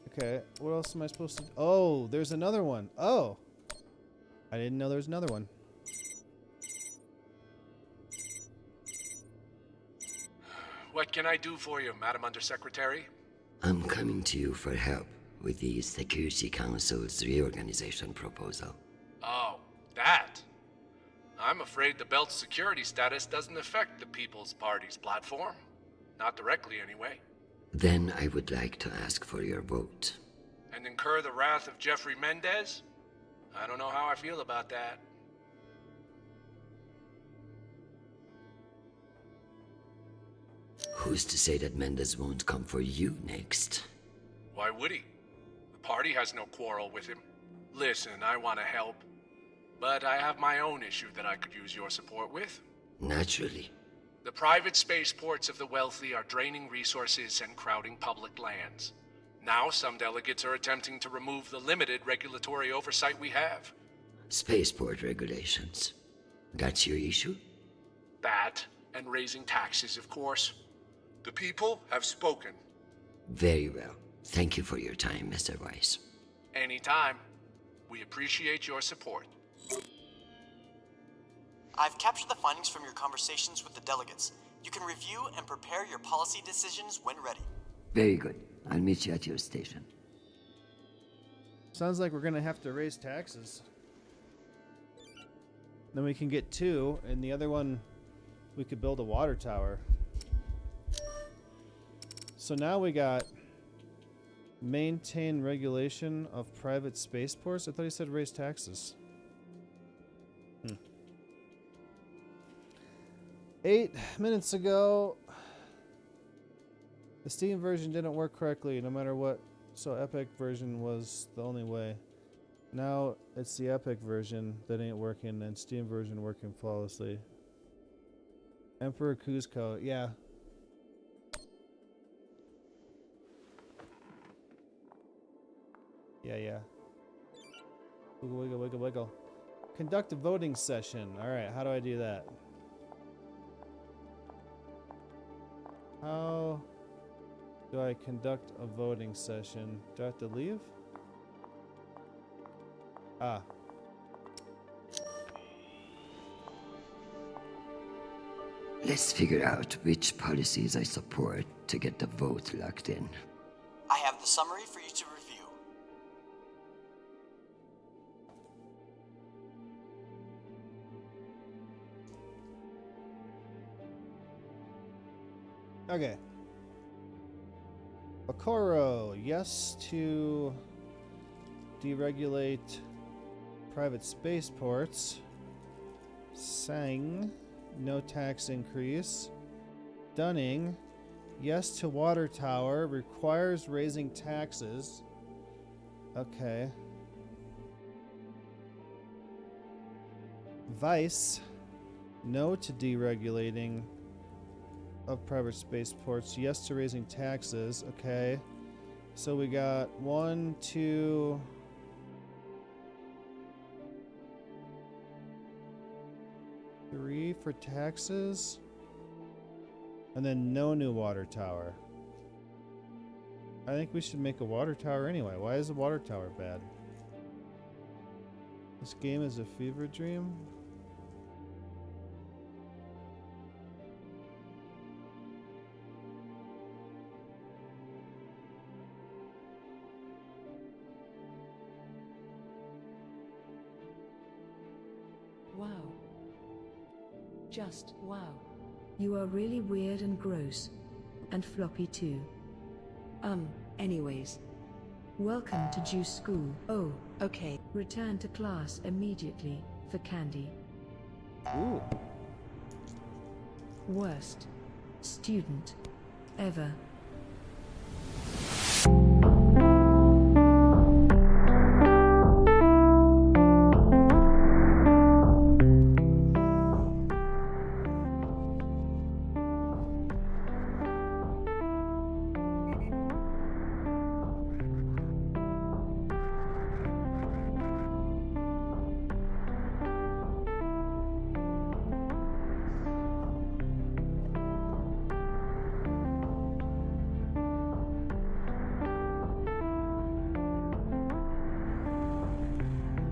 Okay, what else am I supposed to... Oh, there's another one. Oh! I didn't know there was another one. What can I do for you, Madam Undersecretary? I'm coming to you for help with the Security Council's reorganization proposal. Oh, that? I'm afraid the belt's security status doesn't affect the People's Party's platform. Not directly, anyway. Then I would like to ask for your vote. And incur the wrath of Jeffrey Mendez? I don't know how I feel about that. Who's to say that Mendez won't come for you next? Why would he? The party has no quarrel with him. Listen, I want to help. But I have my own issue that I could use your support with. Naturally. The private spaceports of the wealthy are draining resources and crowding public lands. Now some delegates are attempting to remove the limited regulatory oversight we have. Spaceport regulations. That's your issue? That, and raising taxes, of course. The people have spoken. Very well. Thank you for your time, Mr. Weiss. Anytime. We appreciate your support. I've captured the findings from your conversations with the delegates. You can review and prepare your policy decisions when ready. Very good. I'll meet you at your station. Sounds like we're gonna have to raise taxes. Then we can get 2, and the other one, we could build a water tower. So now we got maintain regulation of private spaceports. I thought he said raise taxes. 8 minutes ago, the Steam version didn't work correctly no matter what, so Epic version was the only way. Now it's the Epic version that ain't working and Steam version working flawlessly. Emperor Kuzco, yeah. Yeah. Wiggle, wiggle, wiggle, wiggle. Conduct a voting session. Alright, how do I do that? How do I conduct a voting session? Do I have to leave? Ah. Let's figure out which policies I support to get the vote locked in. I have the summary for you to review. Okay. Okoro, yes to deregulate private spaceports. Sang, no tax increase. Dunning, yes to water tower, requires raising taxes. Okay. Vice, no to deregulating of private spaceports, yes to raising taxes. Okay. So we got 1, 2... three for taxes, and then no new water tower. I think we should make a water tower anyway. Why is a water tower bad? This game is a fever dream. Wow. Just wow. You are really weird and gross. And floppy too. Anyways. Welcome to Juice School. Oh, okay. Return to class immediately, for candy. Ooh. Worst student ever.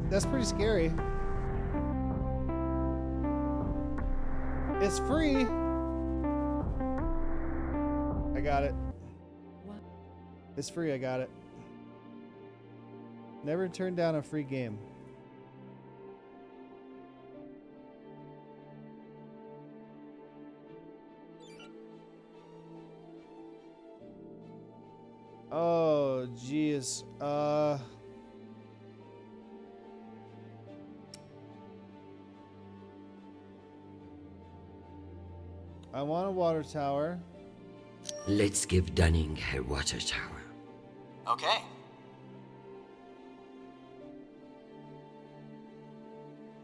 That's pretty scary. It's free. I got it. What? It's free, I got it. Never turn down a free game. Oh, jeez. I want a water tower. Let's give Dunning her water tower. Okay.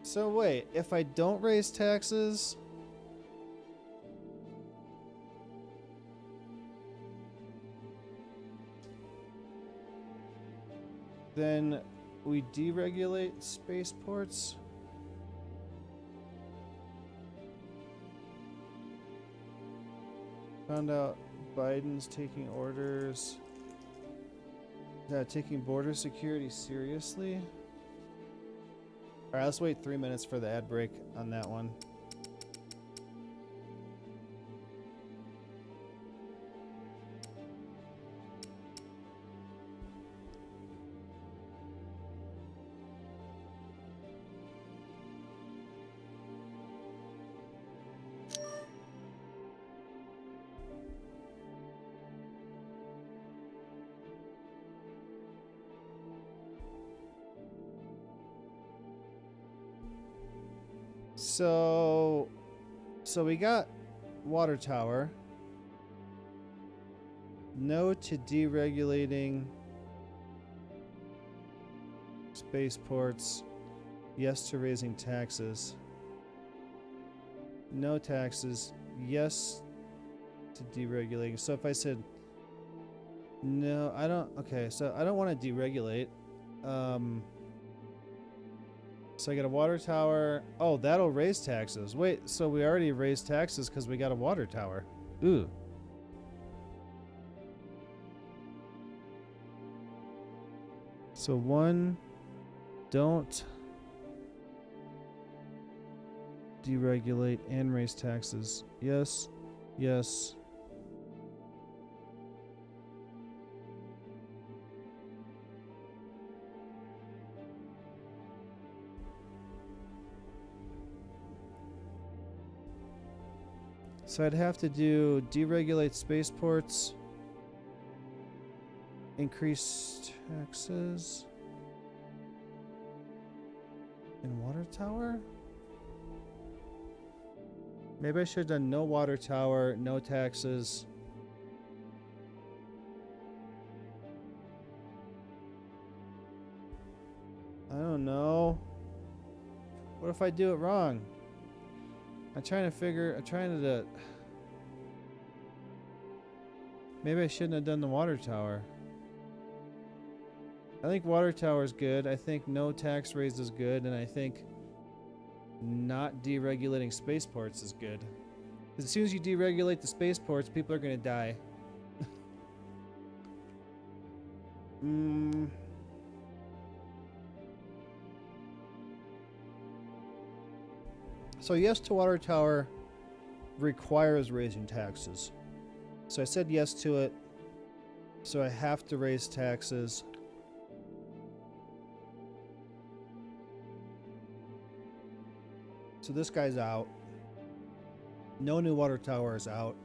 So wait, if I don't raise taxes... then we deregulate spaceports. Found out Biden's taking orders. Taking border security seriously. Alright, let's wait 3 minutes for the ad break on that one. So we got water tower. No to deregulating spaceports. Yes to raising taxes. No taxes. Yes to deregulating. So if I said no, I don't. Okay, so I don't want to deregulate. So I got a water tower. Oh, that'll raise taxes. Wait, so we already raised taxes because we got a water tower. Ooh. So one, don't deregulate and raise taxes. Yes, yes. So I'd have to do deregulate spaceports, increase taxes, and water tower? Maybe I should have done no water tower, no taxes. I don't know. What if I do it wrong? I'm trying to maybe I shouldn't have done the water tower. I think water tower is good. I think no tax raise is good. And I think not deregulating spaceports is good. Because as soon as you deregulate the spaceports, people are going to die. So yes to water tower requires raising taxes. So I said yes to it. So I have to raise taxes. So this guy's out. No new water tower is out.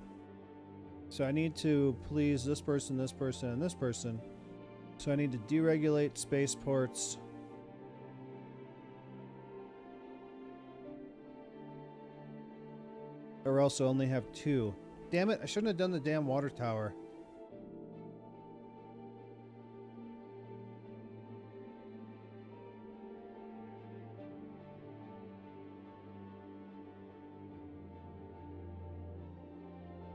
So I need to please this person, and this person. So I need to deregulate spaceports. Or else I only have 2. Damn it, I shouldn't have done the damn water tower.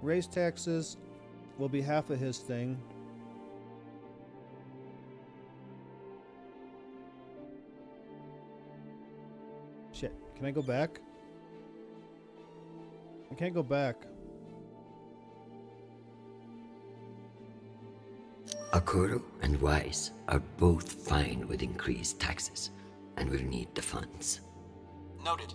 Raise taxes will be half of his thing. Shit, can I go back? I can't go back. Okoro and Wise are both fine with increased taxes, and will need the funds. Noted.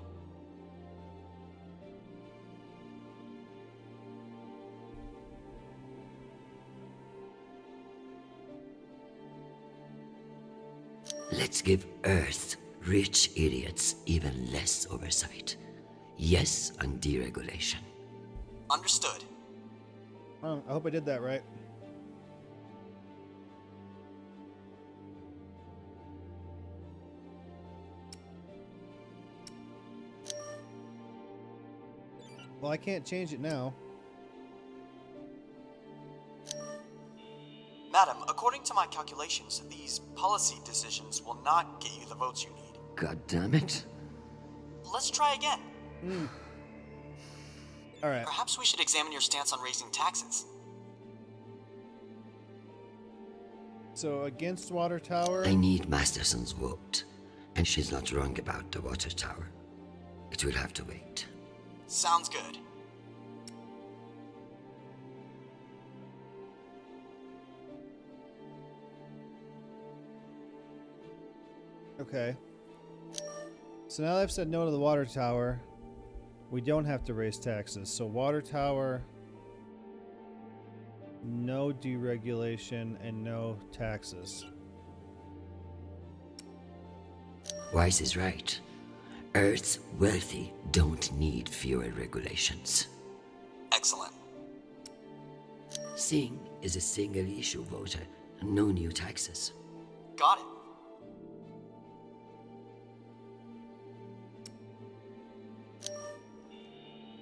Let's give Earth rich idiots even less oversight. Yes on deregulation. Understood. Oh, I hope I did that right. Well, I can't change it now. Madam, according to my calculations, these policy decisions will not get you the votes you need. God damn it. Let's try again. Alright. Perhaps we should examine your stance on raising taxes. So against water tower. I need Masterson's vote, and she's not wrong about the water tower. It will have to wait. Sounds good. Okay. So now that I've said no to the water tower, we don't have to raise taxes. So water tower, no deregulation, and no taxes. Wise is right. Earth's wealthy don't need fewer regulations. Excellent. Singh is a single-issue voter, no new taxes. Got it.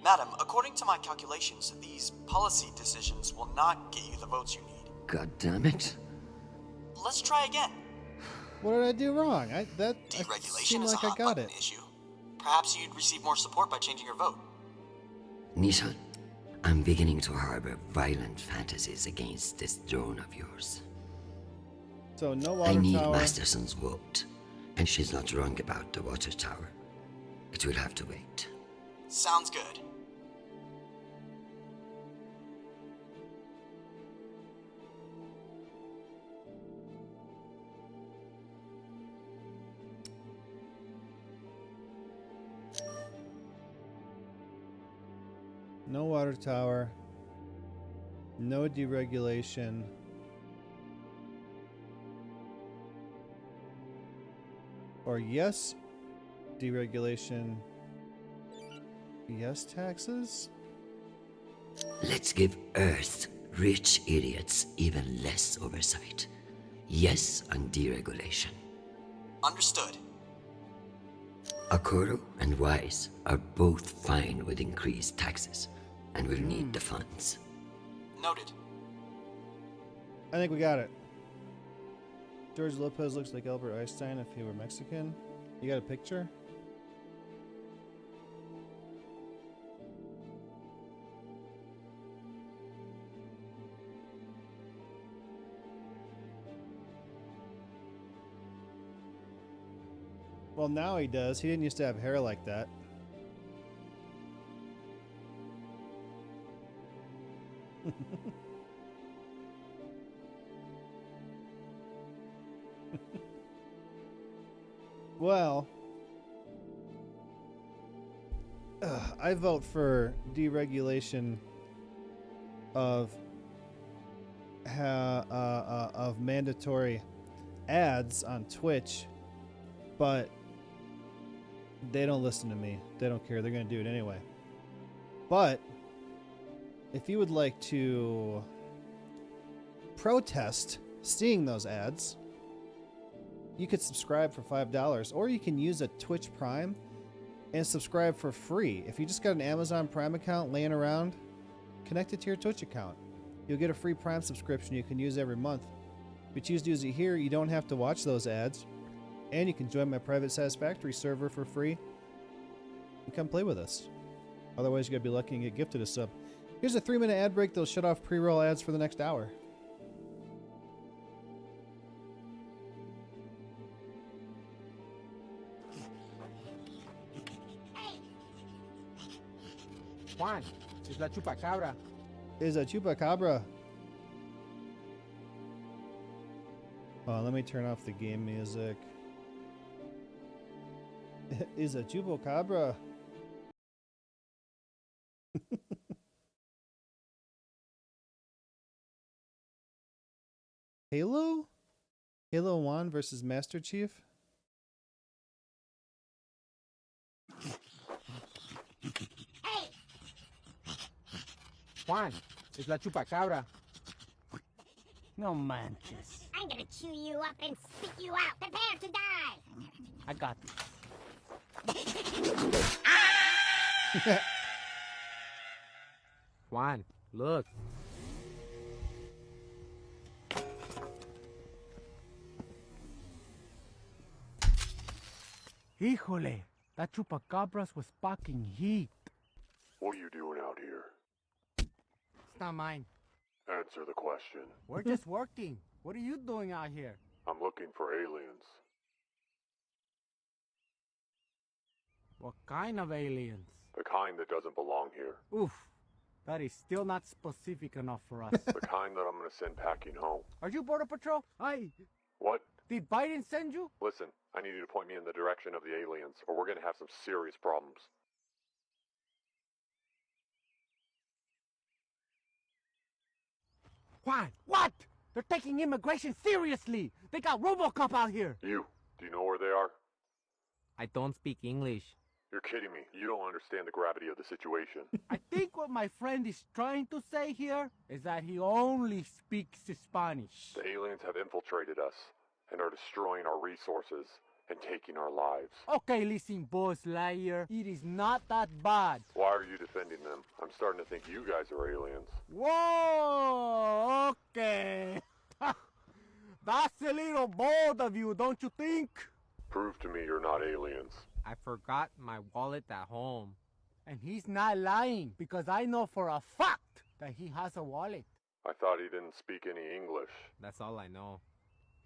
Madam, according to my calculations, these policy decisions will not get you the votes you need. God damn it. Let's try again. What did I do wrong? Deregulation seemed is like a I hot got button it. issue. Perhaps you'd receive more support by changing your vote. Nishan, I'm beginning to harbor violent fantasies against this drone of yours. So no water I need tower. Masterson's vote, and she's not wrong about the water tower. It will have to wait. Sounds good. No water tower. No deregulation. Or yes, deregulation. Yes, taxes? Let's give Earth's rich idiots even less oversight. Yes on deregulation. Understood. Akoro and Wise are both fine with increased taxes, and will need the funds. Noted. I think we got it. George Lopez looks like Albert Einstein if he were Mexican. You got a picture? Well, now he does. He didn't used to have hair like that. Well, I vote for deregulation of mandatory ads on Twitch, but they don't listen to me. They don't care. They're going to do it anyway. But if you would like to protest seeing those ads, you could subscribe for $5, or you can use a Twitch Prime and subscribe for free. If you just got an Amazon Prime account laying around, connect it to your Twitch account. You'll get a free Prime subscription you can use every month. If you choose to use it here, you don't have to watch those ads, and you can join my private Satisfactory server for free and come play with us. Otherwise, you gotta be lucky and get gifted a sub. Here's a 3-minute ad break that'll shut off pre-roll ads for the next hour. Juan, es la chupacabra. Is a chupacabra. Oh, let me turn off the game music. Is a chupacabra. Halo? Halo 1 versus Master Chief? Juan, es la chupacabra. No manches. I'm gonna chew you up and spit you out. Prepare to die! I got this. Juan, look. Híjole, that chupacabras was sparking heat. What are you doing out here? It's not mine. Answer the question. We're just working. What are you doing out here? I'm looking for aliens. What kind of aliens? The kind that doesn't belong here. Oof. That is still not specific enough for us. The kind that I'm gonna send packing home. Are you Border Patrol? What? Did Biden send you? Listen, I need you to point me in the direction of the aliens, or we're gonna have some serious problems. Juan, what? They're taking immigration seriously. They got RoboCop out here. Do you know where they are? I don't speak English. You're kidding me. You don't understand the gravity of the situation. I think what my friend is trying to say here is that he only speaks Spanish. The aliens have infiltrated us and are destroying our resources and taking our lives. Okay, listen, Boss Liar. It is not that bad. Why are you defending them? I'm starting to think you guys are aliens. Whoa, okay. That's a little bold of you, don't you think? Prove to me you're not aliens. I forgot my wallet at home. And he's not lying, because I know for a fact that he has a wallet. I thought he didn't speak any English. That's all I know.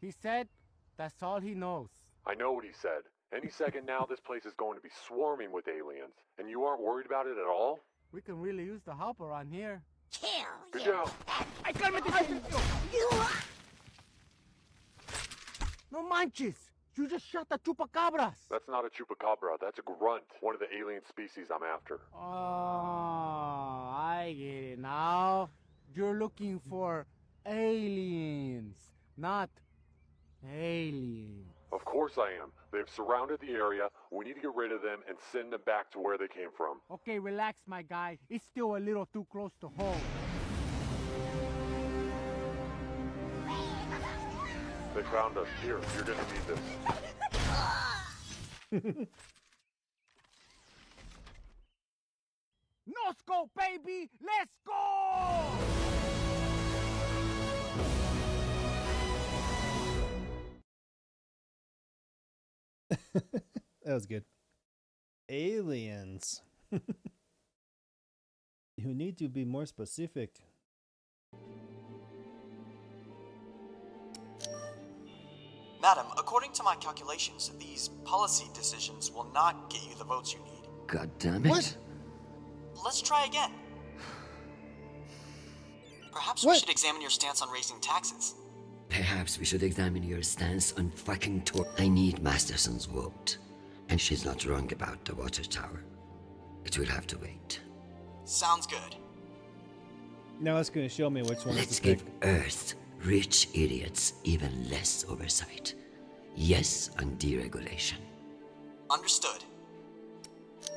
He said that's all he knows. I know what he said. Any second now, this place is going to be swarming with aliens. And you aren't worried about it at all? We can really use the help around here. Good job. ¡Ay, cálmate! No manches! You just shot the chupacabras! That's not a chupacabra. That's a grunt. One of the alien species I'm after. Oh, I get it now. You're looking for aliens, not aliens. Of course I am. They've surrounded the area. We need to get rid of them and send them back to where they came from. Okay, relax, my guy. It's still a little too close to home. They found us. Here, you're gonna need this. No scope, baby! Let's go! That was good. Aliens. You need to be more specific. Madam, according to my calculations, these policy decisions will not get you the votes you need. God damn it. What? Let's try again. Perhaps we should examine your stance on raising taxes. Perhaps we should examine your stance on fucking I need Masterson's vote. And she's not wrong about the water tower. It will have to wait. Sounds good. Now it's going to show me which one Let's to pick. give Earth rich idiots even less oversight. Yes on deregulation. Understood.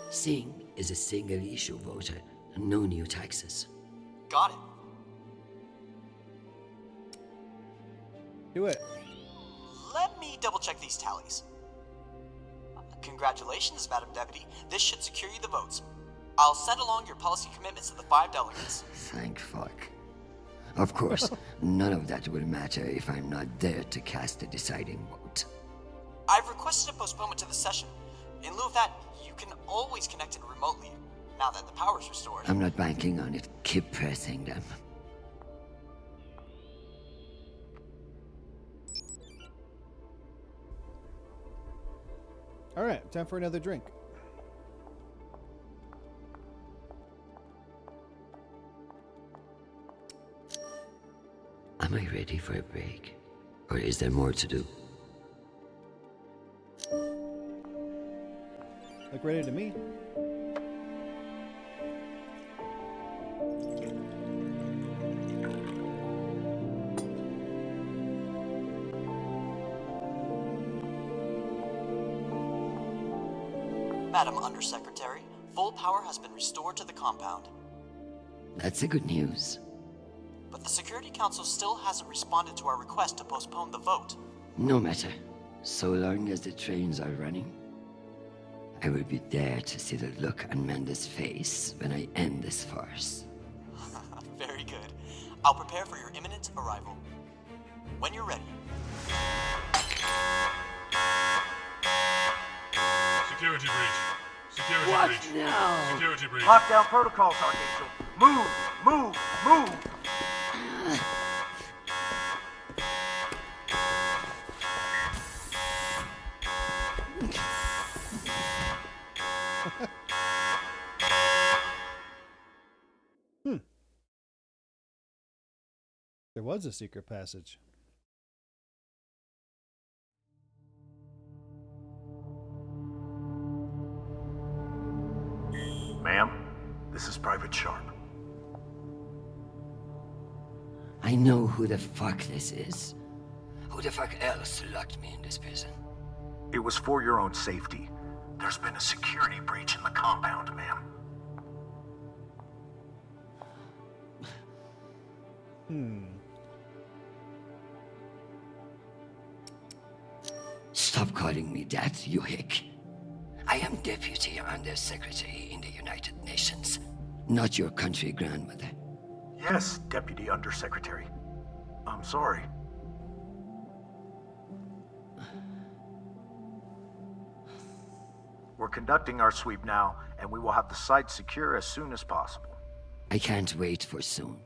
Singh is a single-issue voter. No new taxes. Got it. Do it. Let me double-check these tallies. Congratulations, Madam Deputy. This should secure you the votes. I'll send along your policy commitments to the 5 delegates. Thank fuck. Of course, none of that will matter if I'm not there to cast the deciding vote. I've requested a postponement to the session. In lieu of that, you can always connect in remotely, now that the power's restored. I'm not banking on it. Keep pressing them. Alright, time for another drink. Am I ready for a break? Or is there more to do? Look ready to me. Madam Undersecretary, full power has been restored to the compound. That's a good news. But the Security Council still hasn't responded to our request to postpone the vote. No matter. So long as the trains are running, I will be there to see the look on Mendes' face when I end this farce. Very good. I'll prepare for your imminent arrival. When you're ready. Security breach. Security What breach. now? Security breach. Lockdown protocols, Archangel. Move! Move! Move! There was a secret passage. Ma'am, this is Private Sharp. I know who the fuck this is. Who the fuck else locked me in this prison? It was for your own safety. There's been a security breach in the compound, ma'am. Stop calling me that, you hick. I am Deputy Undersecretary in the United Nations, not your country grandmother. Yes, Deputy Undersecretary. I'm sorry. We're conducting our sweep now, and we will have the site secure as soon as possible. I can't wait for soon.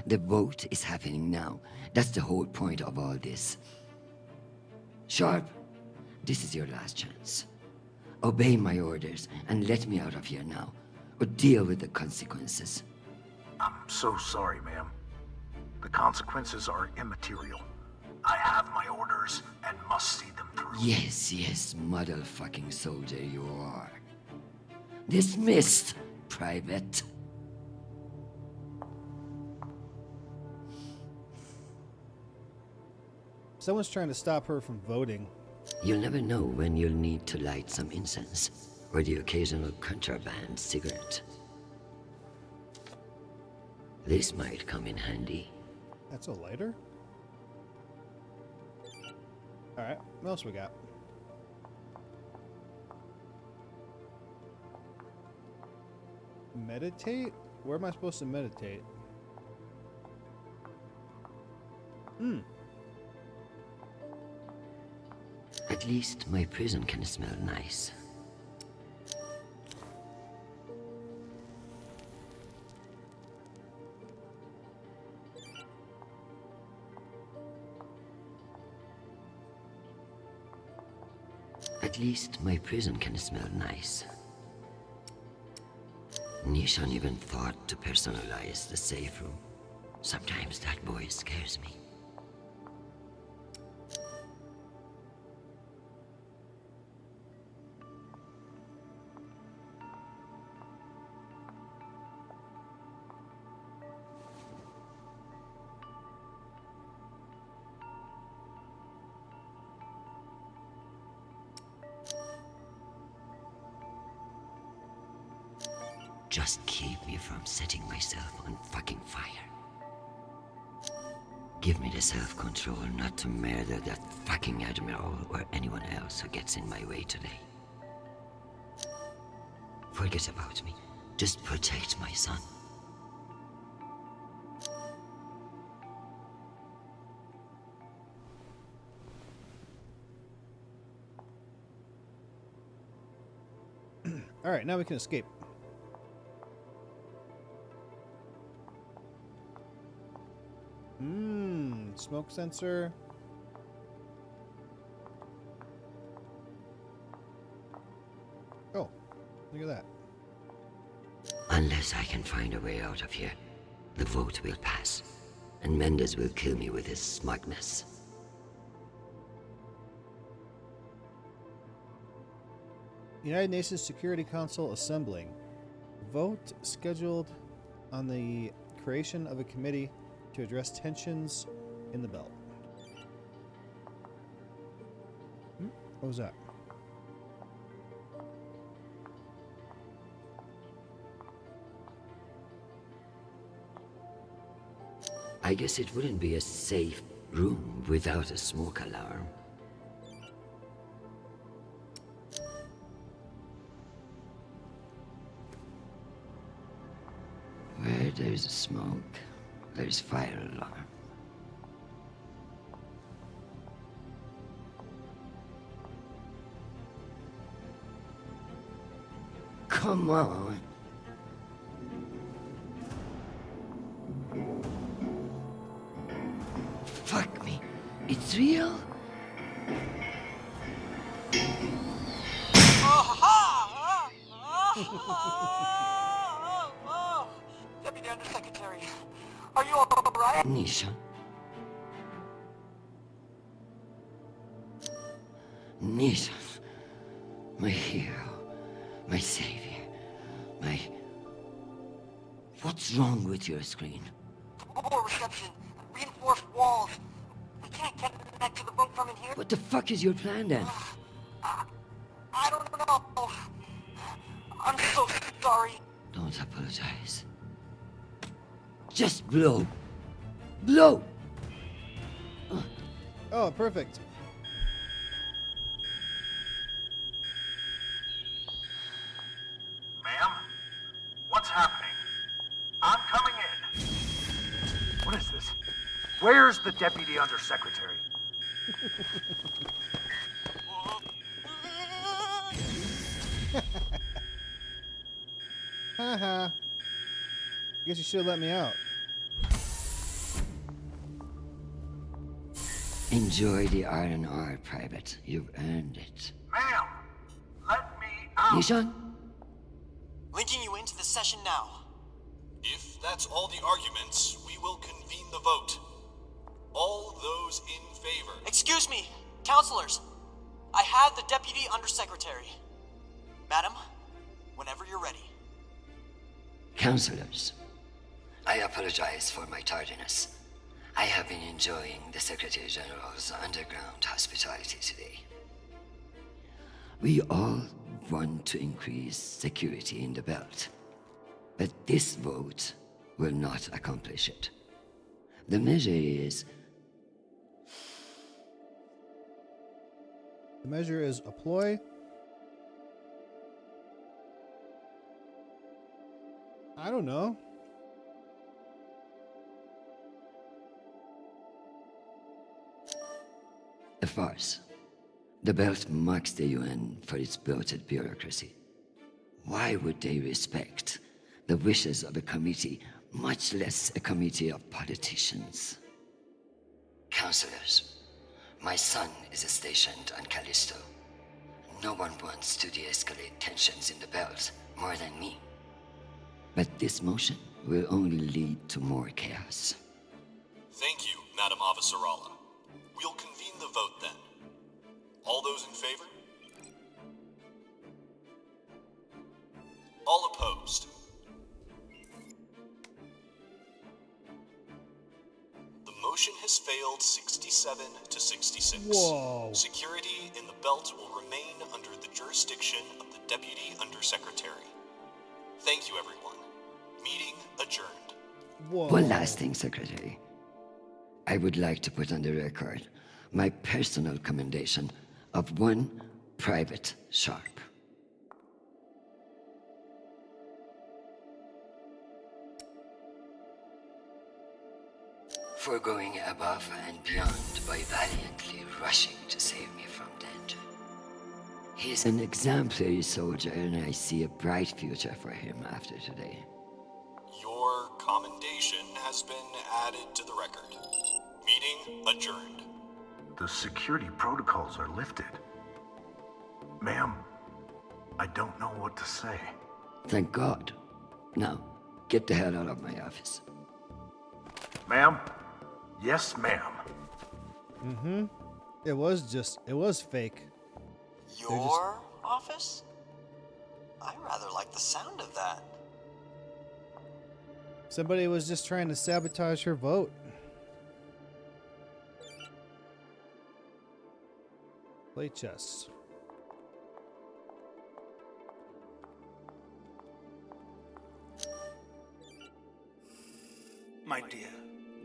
The vote is happening now. That's the whole point of all this. Sharp, this is your last chance. Obey my orders and let me out of here now, or deal with the consequences. I'm so sorry, ma'am. The consequences are immaterial. I have my orders and must see them through. Yes, motherfucking soldier you are. Dismissed, Private. Someone's trying to stop her from voting. You'll never know when you'll need to light some incense, or the occasional contraband cigarette. This might come in handy. That's a lighter? Alright, what else we got? Meditate? Where am I supposed to meditate? At least my prison can smell nice. At least my prison can smell nice. Nishan even thought to personalize the safe room. Sometimes that boy scares me. Just keep me from setting myself on fucking fire. Give me the self-control not to murder that fucking admiral or anyone else who gets in my way today. Forget about me. Just protect my son. Alright, now we can escape. Smoke sensor. Oh, look at that. Unless I can find a way out of here, the vote will pass, and Mendes will kill me with his smugness. United Nations Security Council assembling. Vote scheduled on the creation of a committee to address tensions in the belt. What was that? I guess it wouldn't be a safe room without a smoke alarm. Where there's smoke, there's fire alarm. Come on. Fuck me. It's real? Deputy Undersecretary, are you alright? Nisha, Nisha, my hero, my savior, my... What's wrong with your screen? Poor reception. Reinforced walls. We can't get back to the boat from in here. What the fuck is your plan then? I don't know. I'm so sorry. Don't apologize. Just blow. Blow! Oh, perfect. Ma'am? What's happening? I'm coming in. What is this? Where's the Deputy Undersecretary? Haha. Guess you should have let me out. Enjoy the R&R, Private. You've earned it. Ma'am, let me out. Nishan? Linking you into the session now. If that's all the arguments, we will convene the vote. All those in favor. Excuse me, counselors. I have the Deputy Undersecretary. Madam, whenever you're ready. Counselors, I apologize for my tardiness. I have been enjoying the Secretary General's underground hospitality today. We all want to increase security in the belt, but this vote will not accomplish it. The measure is... The measure is a ploy. I don't know. A farce. The belt mocks the UN for its bloated bureaucracy. Why would they respect the wishes of a committee, much less a committee of politicians? Counselors, my son is stationed on Callisto. No one wants to de-escalate tensions in the belt more than me. But this motion will only lead to more chaos. Thank you, Madam Avasarala. We'll convene the vote then. All those in favor? All opposed? The motion has failed 67 to 66. Whoa. Security in the belt will remain under the jurisdiction of the Deputy Undersecretary. Thank you, everyone. Meeting adjourned. Whoa. One last thing, Secretary. I would like to put on the record my personal commendation of one Private Sharp. For going above and beyond by valiantly rushing to save me from danger. He's an exemplary soldier, and I see a bright future for him after today. Your commendation has been added to the record. Meeting adjourned. The security protocols are lifted. Ma'am, I don't know what to say. Thank God. Now, get the hell out of my office. Ma'am? Yes, ma'am. Mm-hmm. It was fake. Your office? I rather like the sound of that. Somebody was just trying to sabotage her vote. Play chess. My dear,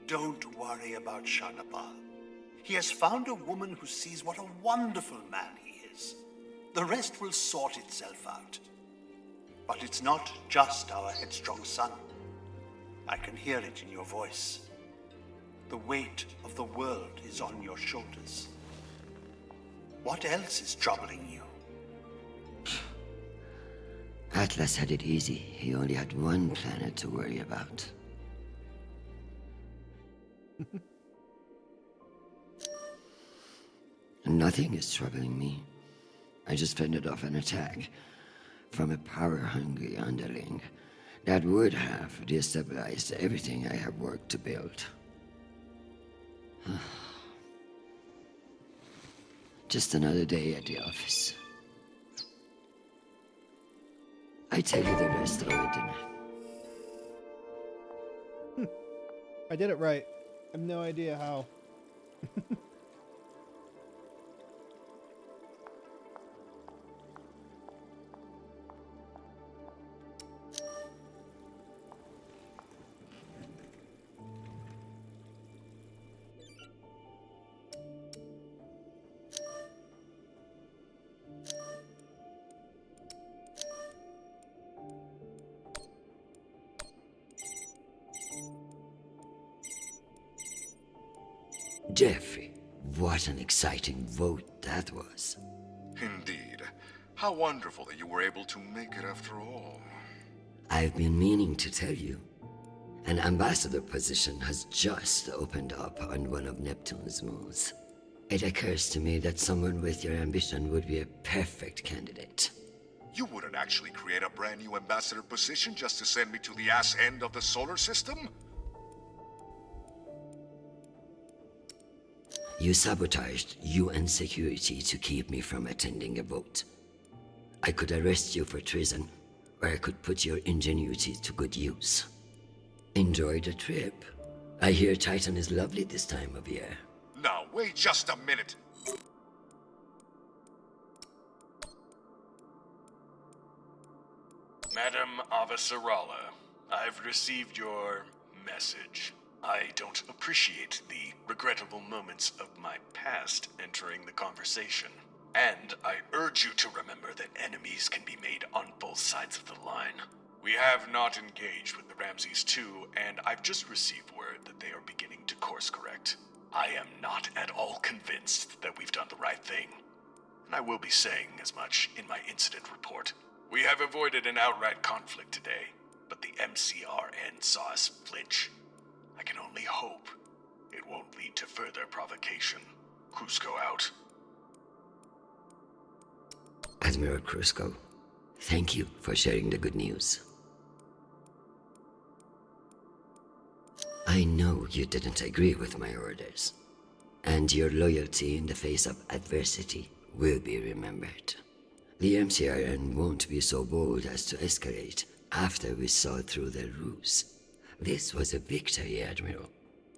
don't worry about Shanapal. He has found a woman who sees what a wonderful man he is. The rest will sort itself out. But it's not just our headstrong son. I can hear it in your voice. The weight of the world is on your shoulders. What else is troubling you? Atlas had it easy. He only had one planet to worry about. Nothing is troubling me. I just fended off an attack from a power-hungry underling that would have destabilized everything I have worked to build. Just another day at the office. I tell you the rest over dinner. I did it right. I have no idea how. Jeffrey, what an exciting vote that was. Indeed. How wonderful that you were able to make it after all. I've been meaning to tell you. An ambassador position has just opened up on one of Neptune's moons. It occurs to me that someone with your ambition would be a perfect candidate. You wouldn't actually create a brand new ambassador position just to send me to the ass end of the solar system? You sabotaged UN security to keep me from attending a vote. I could arrest you for treason, or I could put your ingenuity to good use. Enjoy the trip. I hear Titan is lovely this time of year. Now, wait just a minute. Madam Avasarala, I've received your message. I don't appreciate the regrettable moments of my past entering the conversation. And I urge you to remember that enemies can be made on both sides of the line. We have not engaged with the Ramses II, and I've just received word that they are beginning to course correct. I am not at all convinced that we've done the right thing, and I will be saying as much in my incident report. We have avoided an outright conflict today, but the MCRN saw us flinch. I can only hope it won't lead to further provocation. Krusko out. Admiral Krusko, thank you for sharing the good news. I know you didn't agree with my orders, and your loyalty in the face of adversity will be remembered. The MCRN won't be so bold as to escalate after we saw through their ruse. This was a victory, Admiral.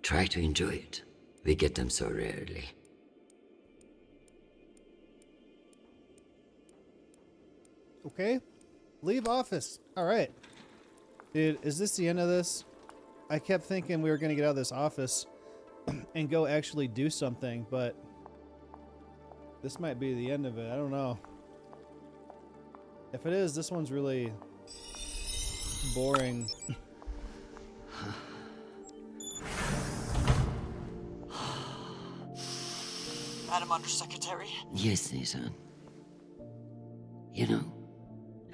Try to enjoy it. We get them so rarely. Okay. Leave office. Alright. Dude, is this the end of this? I kept thinking we were going to get out of this office and go actually do something, but this might be the end of it. I don't know. If it is, this one's really boring. Madam Undersecretary? Yes, Nathan. You know,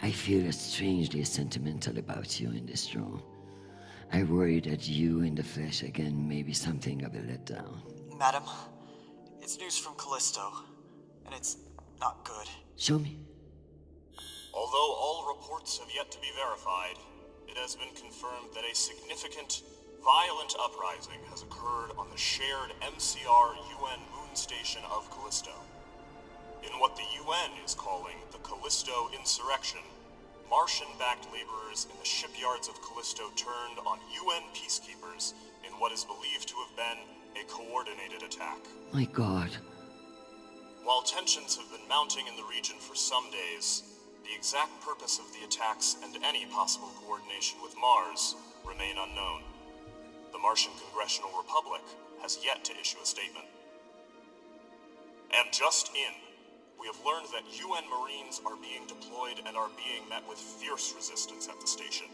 I feel strangely sentimental about you in this role. I worry that you in the flesh again may be something of a letdown. Madam, it's news from Callisto, and it's not good. Show me. Although all reports have yet to be verified, it has been confirmed that a significant, violent uprising has occurred on the shared MCR UN moon station of Callisto. In what the UN is calling the Callisto Insurrection, Martian-backed laborers in the shipyards of Callisto turned on UN peacekeepers in what is believed to have been a coordinated attack. My God. While tensions have been mounting in the region for some days, the exact purpose of the attacks and any possible coordination with Mars remain unknown. The Martian Congressional Republic has yet to issue a statement. And just in, we have learned that UN Marines are being deployed and are being met with fierce resistance at the station.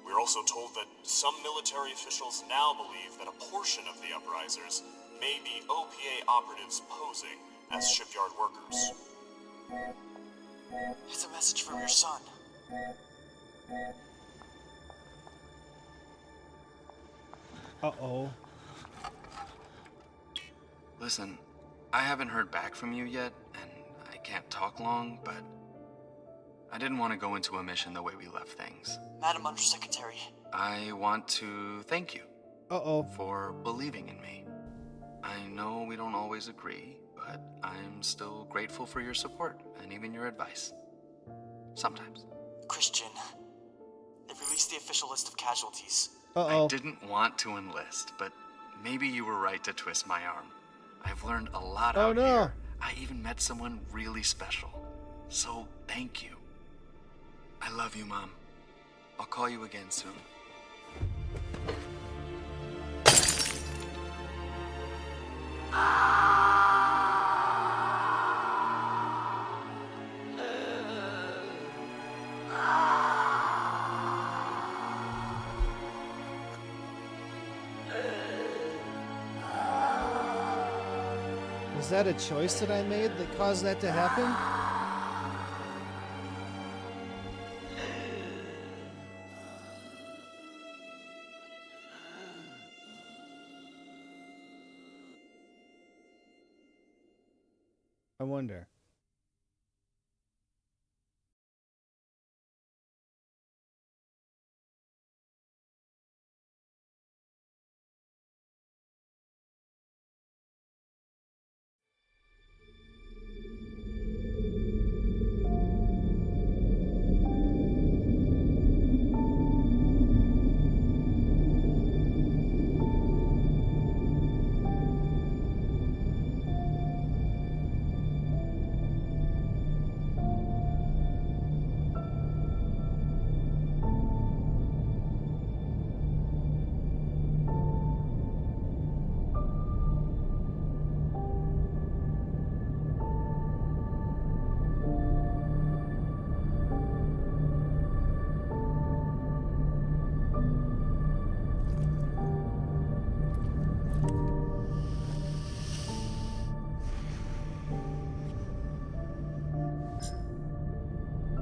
We're also told that some military officials now believe that a portion of the uprisers may be OPA operatives posing as shipyard workers. It's a message from your son. Uh-oh. Listen, I haven't heard back from you yet, and I can't talk long, but I didn't want to go into a mission the way we left things. Madam Undersecretary. I want to thank you. Uh-oh. For believing in me. I know we don't always agree, but but I'm still grateful for your support and even your advice. Sometimes. Chrisjen, they've released the official list of casualties. I didn't want to enlist, but maybe you were right to twist my arm. I've learned a lot out here. I even met someone really special. So thank you. I love you, Mom. I'll call you again soon. Was that a choice that I made that caused that to happen? I wonder.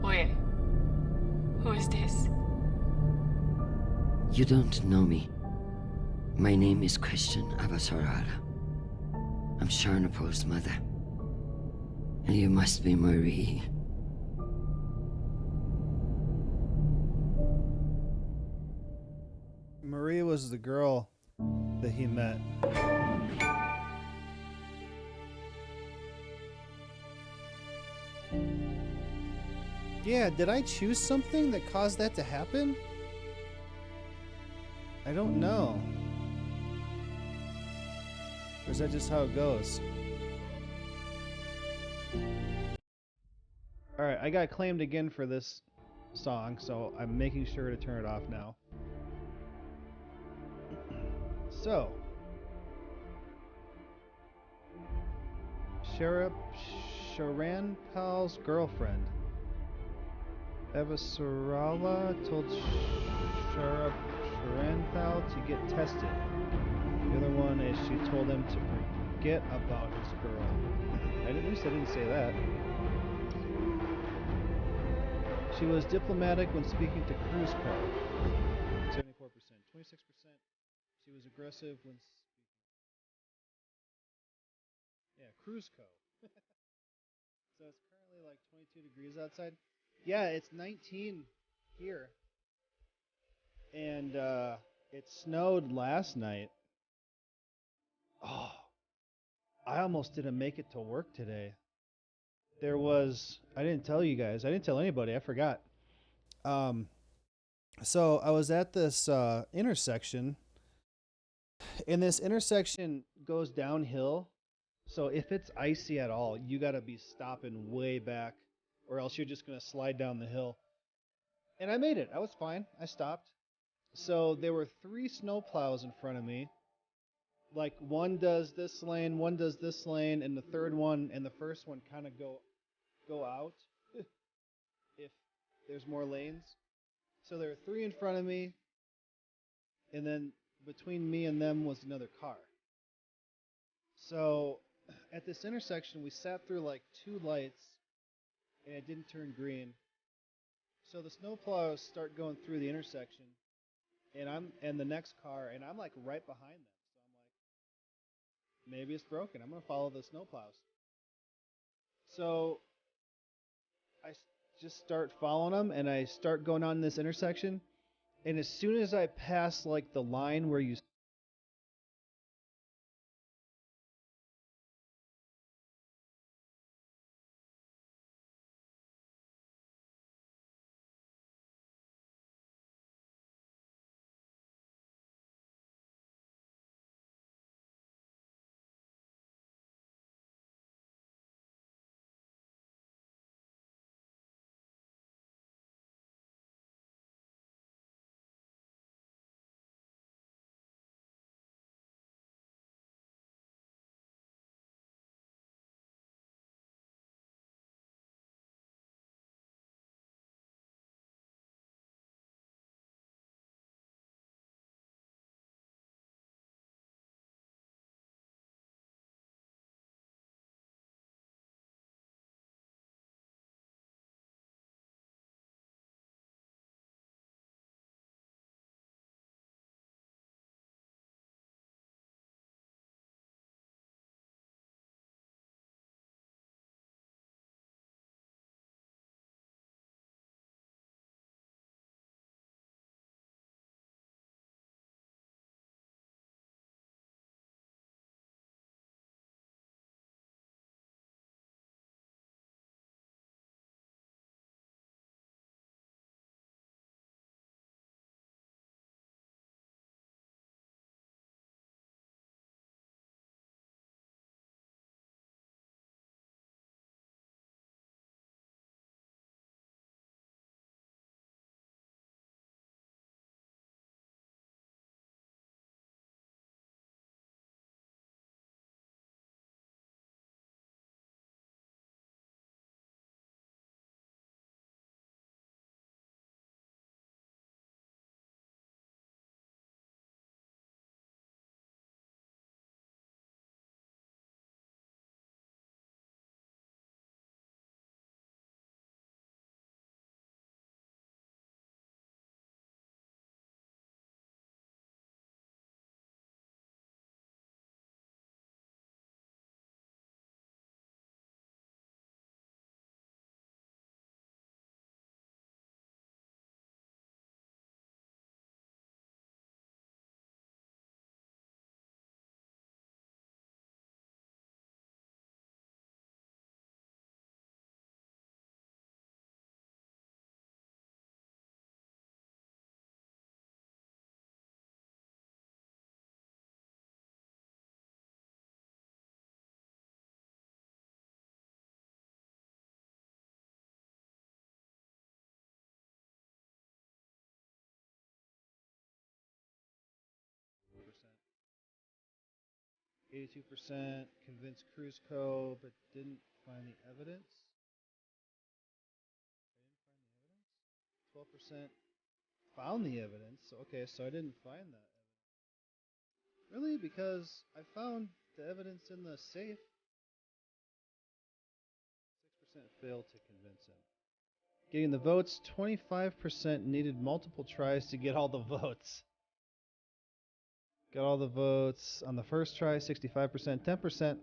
Wait. Who is this? You don't know me. My name is Chrisjen Avasarala. I'm Sharnapol's mother. And you must be Marie. Maria was the girl that he met. Yeah, did I choose something that caused that to happen? I don't know. Or is that just how it goes? Alright, I got claimed again for this song, so I'm making sure to turn it off now. So, Shohreh Pal's girlfriend, Avasarala, told Shohreh Pal to get tested. The other one is she told him to forget about his girl. At least I didn't say that. She was diplomatic when speaking to Cruzco. 74%. 26%. She was aggressive when speaking. Yeah, Cruzco. So it's currently like 22 degrees outside. Yeah, it's 19 here. And it snowed last night. Oh, I almost didn't make it to work today. There was, I didn't tell you guys. I didn't tell anybody. I forgot. So I was at this intersection. And this intersection goes downhill. So if it's icy at all, you got to be stopping way back, or else you're just going to slide down the hill. And I made it. I was fine. I stopped. So there were 3 snowplows in front of me. Like one does this lane, one does this lane, and the third one and the first one kind of go out if there's more lanes. So there were 3 in front of me, and then between me and them was another car. So at this intersection, we sat through like 2 lights, and it didn't turn green. So the snowplows start going through the intersection, and the next car, and I'm like right behind them. So I'm like, maybe it's broken. I'm gonna follow the snowplows. So I just start following them, and I start going on this intersection. And as soon as I pass like the line where you 82% convinced Cruzco, but didn't find the evidence. 12% found the evidence. Okay, so I didn't find that evidence. Really? Because I found the evidence in the safe. 6% failed to convince him. Getting the votes, 25% needed multiple tries to get all the votes. Got all the votes on the first try, 65%. 10%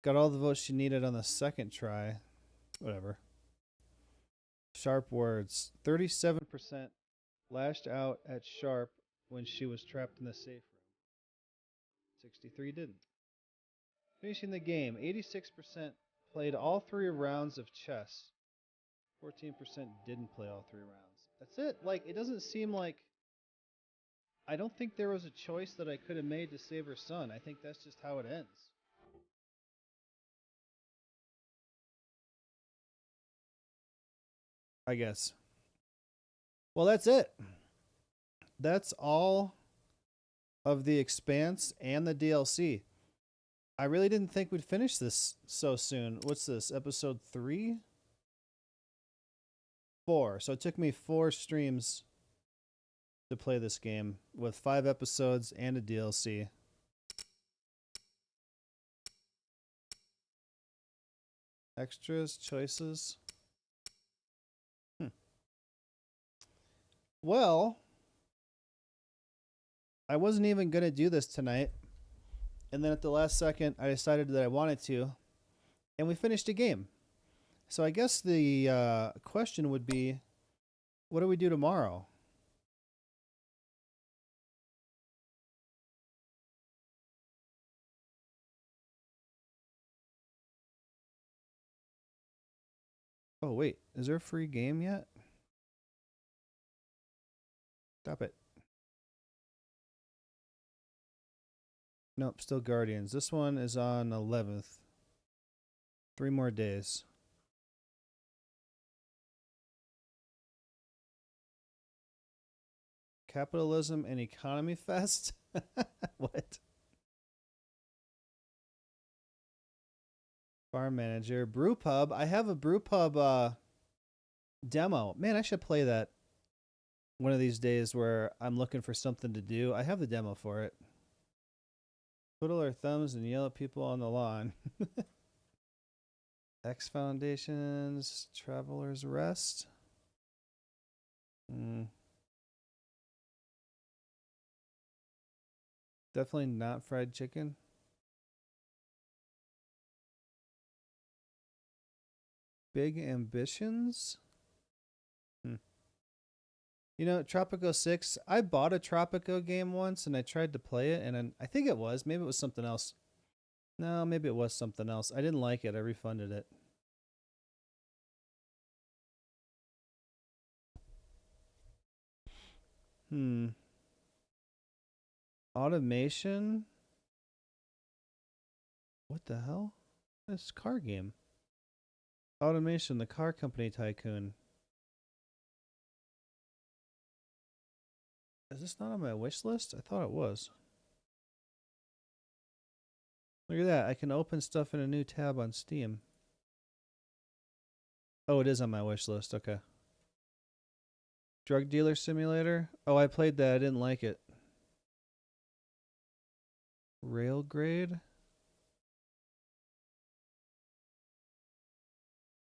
got all the votes she needed on the second try. Whatever. Sharp words. 37% lashed out at Sharp when she was trapped in the safe room. 63 didn't. Finishing the game, 86% played all 3 rounds of chess. 14% didn't play all 3 rounds. That's it. Like, it doesn't seem like... I don't think there was a choice that I could have made to save her son. I think that's just how it ends. I guess. Well, that's it. That's all of the Expanse and the DLC. I really didn't think we'd finish this so soon. What's this? Episode 3? 4. So it took me 4 streams to play this game with 5 episodes and a DLC. Extras, choices. Well, I wasn't even going to do this tonight. And then at the last second, I decided that I wanted to. And we finished a game. So I guess the question would be, what do we do tomorrow? Oh, wait. Is there a free game yet? Stop it. Nope, still Guardians. This one is on 11th. 3 more days. Capitalism and Economy Fest? What? Farm Manager. Brew Pub. I have a Brew Pub demo. Man, I should play that one of these days where I'm looking for something to do. I have the demo for it. Twiddle our thumbs and yell at people on the lawn. X Foundations. Traveler's Rest. Definitely not fried chicken. Big Ambitions? You know, Tropico 6, I bought a Tropico game once and I tried to play it and I think it was. Maybe it was something else. No, maybe it was something else. I didn't like it. I refunded it. Automation? What the hell? This car game. Automation, the car company tycoon. Is this not on my wish list? I thought it was. Look at that. I can open stuff in a new tab on Steam. Oh, it is on my wish list. Okay. Drug Dealer Simulator. Oh, I played that. I didn't like it. Railgrade.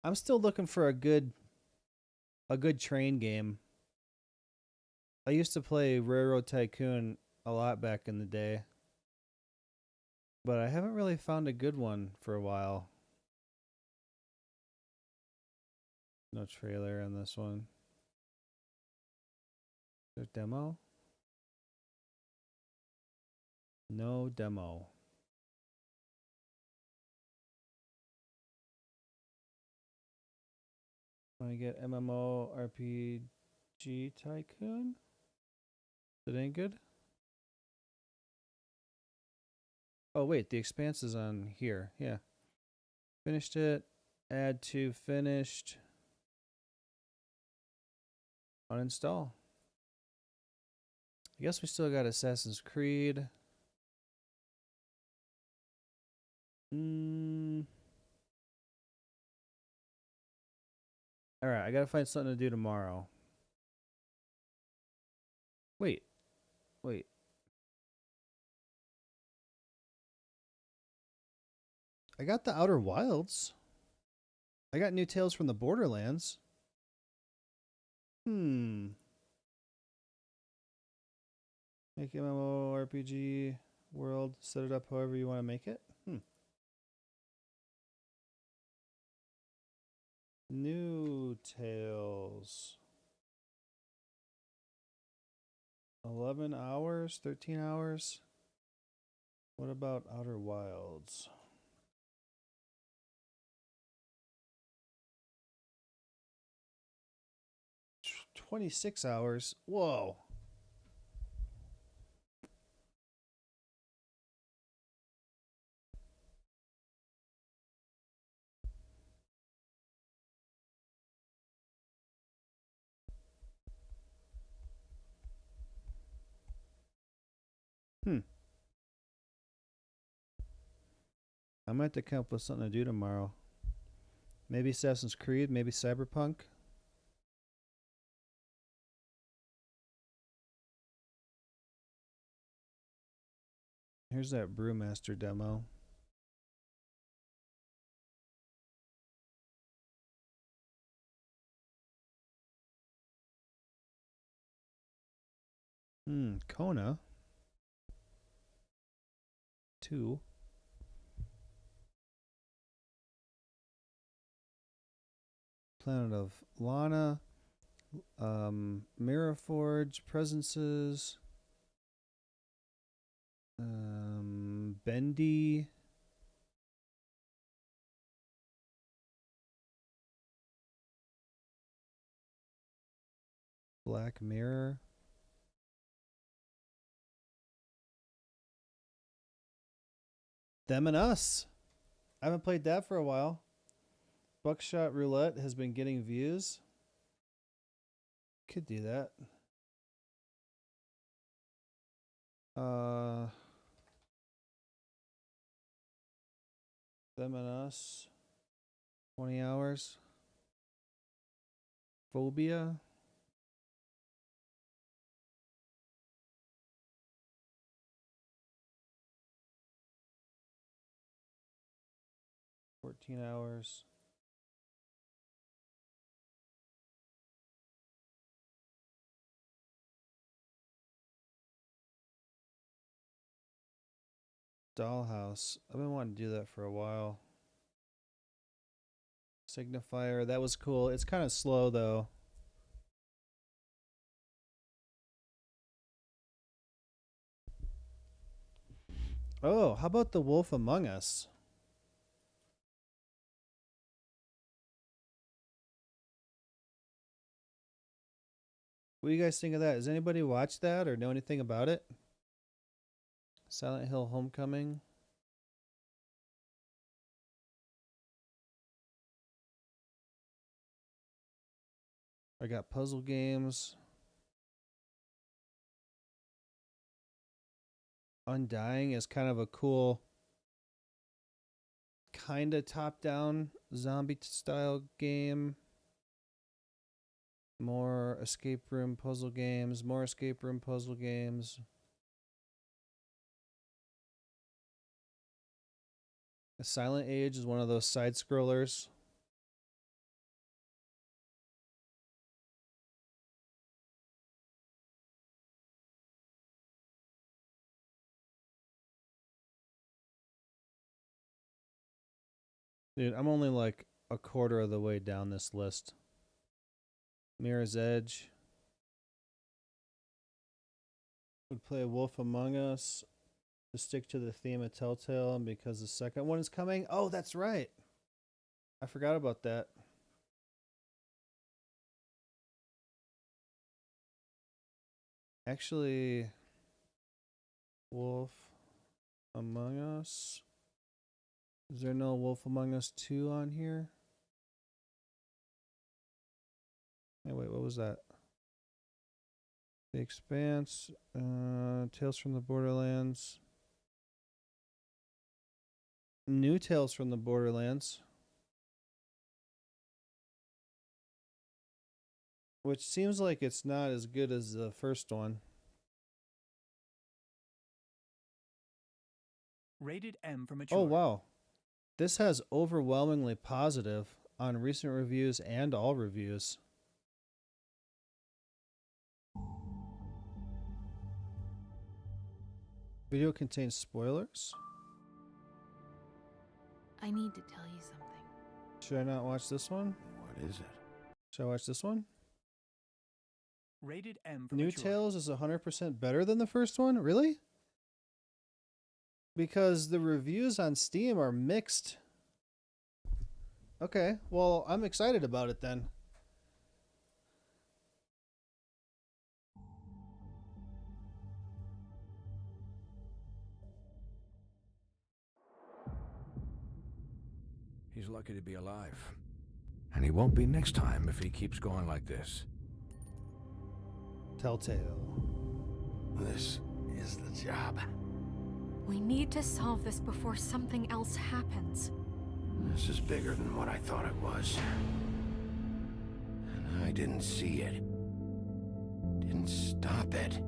I'm still looking for a good train game. I used to play Railroad Tycoon a lot back in the day, but I haven't really found a good one for a while. No trailer on this one. Is there a demo? No demo. Want to get MMORPG Tycoon? That ain't good? Oh, wait. The Expanse is on here. Yeah. Finished it. Add to finished. Uninstall. I guess we still got Assassin's Creed. Alright, I gotta find something to do tomorrow. Wait. I got the Outer Wilds. I got new Tales from the Borderlands. Make MMORPG world. Set it up however you want to make it. New Tales. 11 hours? 13 hours? What about Outer Wilds? 26 hours. Whoa. I might have to come up with something to do tomorrow. Maybe Assassin's Creed, maybe Cyberpunk. Here's that Brewmaster demo. Kona. 2. Planet of Lana. Mirrorforge. Presences. Bendy. Black Mirror. Them and Us. I haven't played that for a while. Buckshot Roulette has been getting views. Could do that. Them and Us. 20 hours. Phobia. $14. Dollhouse. I've been wanting to do that for a while. Signifier. That was cool. It's kind of slow though. Oh, how about The Wolf Among Us? What do you guys think of that? Does anybody watch that or know anything about it? Silent Hill Homecoming. I got puzzle games. Undying is kind of a cool, kind of top-down zombie style game. More escape room puzzle games. More escape room puzzle games. A Silent Age is one of those side scrollers. Dude, I'm only like a quarter of the way down this list. Mirror's Edge. Would play Wolf Among Us to stick to the theme of Telltale because the second one is coming. Oh, that's right. I forgot about that. Actually, Wolf Among Us. Is there no Wolf Among Us 2 on here? Hey, wait, what was that? The Expanse, Tales from the Borderlands. New Tales from the Borderlands. which seems like it's not as good as the first one. Rated M for mature. Oh, wow. This has overwhelmingly positive on recent reviews and all reviews. Video contains spoilers. I need to tell you something. Should I not watch this one? What is it? Should I watch this one? Rated M for New mature. Tales is 100% better than the first one? Really? Because the reviews on Steam are mixed. Okay, well, I'm excited about it then. He's lucky to be alive. And he won't be next time if he keeps going like this. Telltale. This is the job. We need to solve this before something else happens. This is bigger than what I thought it was. And I didn't see it. Didn't stop it.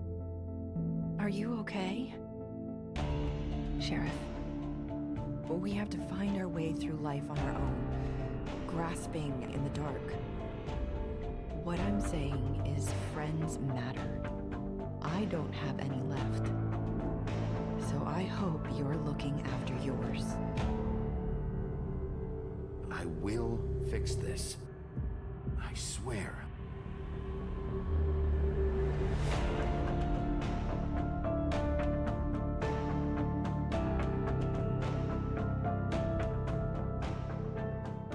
Are you okay? Sheriff, we have to find our way through life on our own, grasping in the dark. What I'm saying is friends matter. I don't have any left. So I hope you're looking after yours. I will fix this. I swear.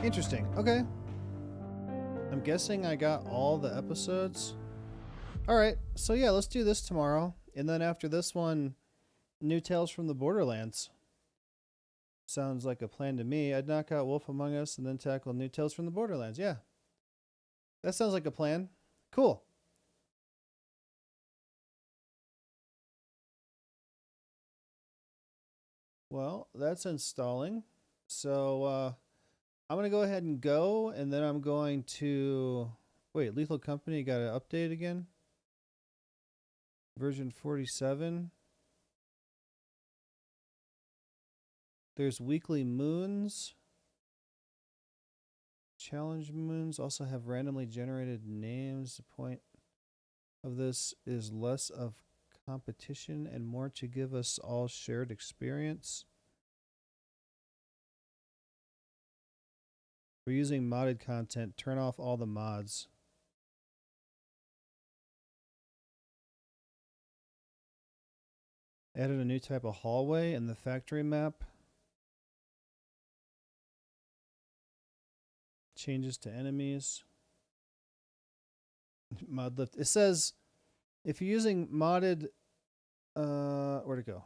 Interesting. Okay. I'm guessing I got all the episodes. Alright, so yeah, let's do this tomorrow. And then after this one, New Tales from the Borderlands. Sounds like a plan to me. I'd knock out Wolf Among Us and then tackle New Tales from the Borderlands. Yeah. That sounds like a plan. Cool. Well, that's installing. So, I'm going to go ahead and go, and then I'm going to... Wait, Lethal Company got an update again? Version 47. There's weekly moons. Challenge moons also have randomly generated names. The point of this is less of competition and more to give us all shared experience. We're using modded content. Turn off all the mods. Added a new type of hallway in the factory map. Changes to enemies. Mod lift. It says if you're using modded where'd it go?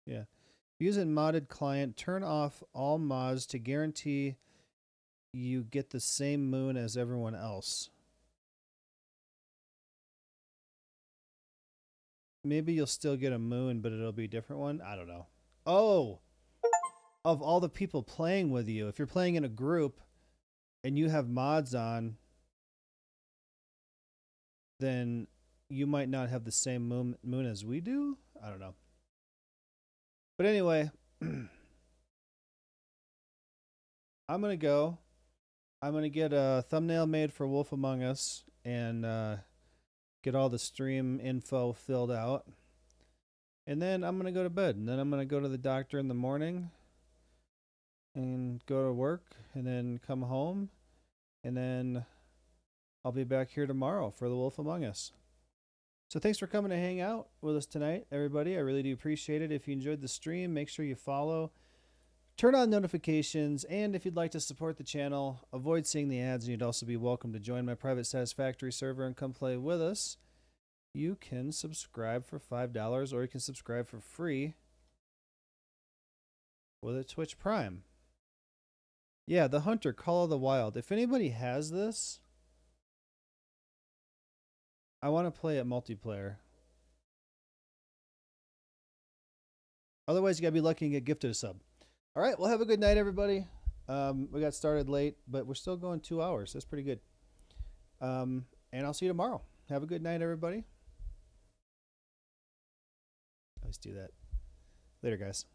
Yeah. If you're using modded client, turn off all mods to guarantee you get the same moon as everyone else. Maybe you'll still get a moon, but it'll be a different one. I don't know. Oh! Of all the people playing with you, if you're playing in a group and you have mods on, then you might not have the same moon as we do? I don't know. But anyway, I'm going to go. I'm going to get a thumbnail made for Wolf Among Us and get all the stream info filled out. And then I'm going to go to bed. And then I'm going to go to the doctor in the morning and go to work and then come home. And then I'll be back here tomorrow for the Wolf Among Us. So thanks for coming to hang out with us tonight, everybody. I really do appreciate it. If you enjoyed the stream, make sure you follow. Turn on notifications, and if you'd like to support the channel, avoid seeing the ads, and you'd also be welcome to join my private Satisfactory server and come play with us. You can subscribe for $5, or you can subscribe for free with a Twitch Prime. Yeah, The Hunter, Call of the Wild. If anybody has this, I want to play it multiplayer. Otherwise, you got to be lucky and get gifted a sub. All right, well, have a good night, everybody. We got started late, but we're still going 2 hours. That's pretty good. And I'll see you tomorrow. Have a good night, everybody. Always do that. Later, guys.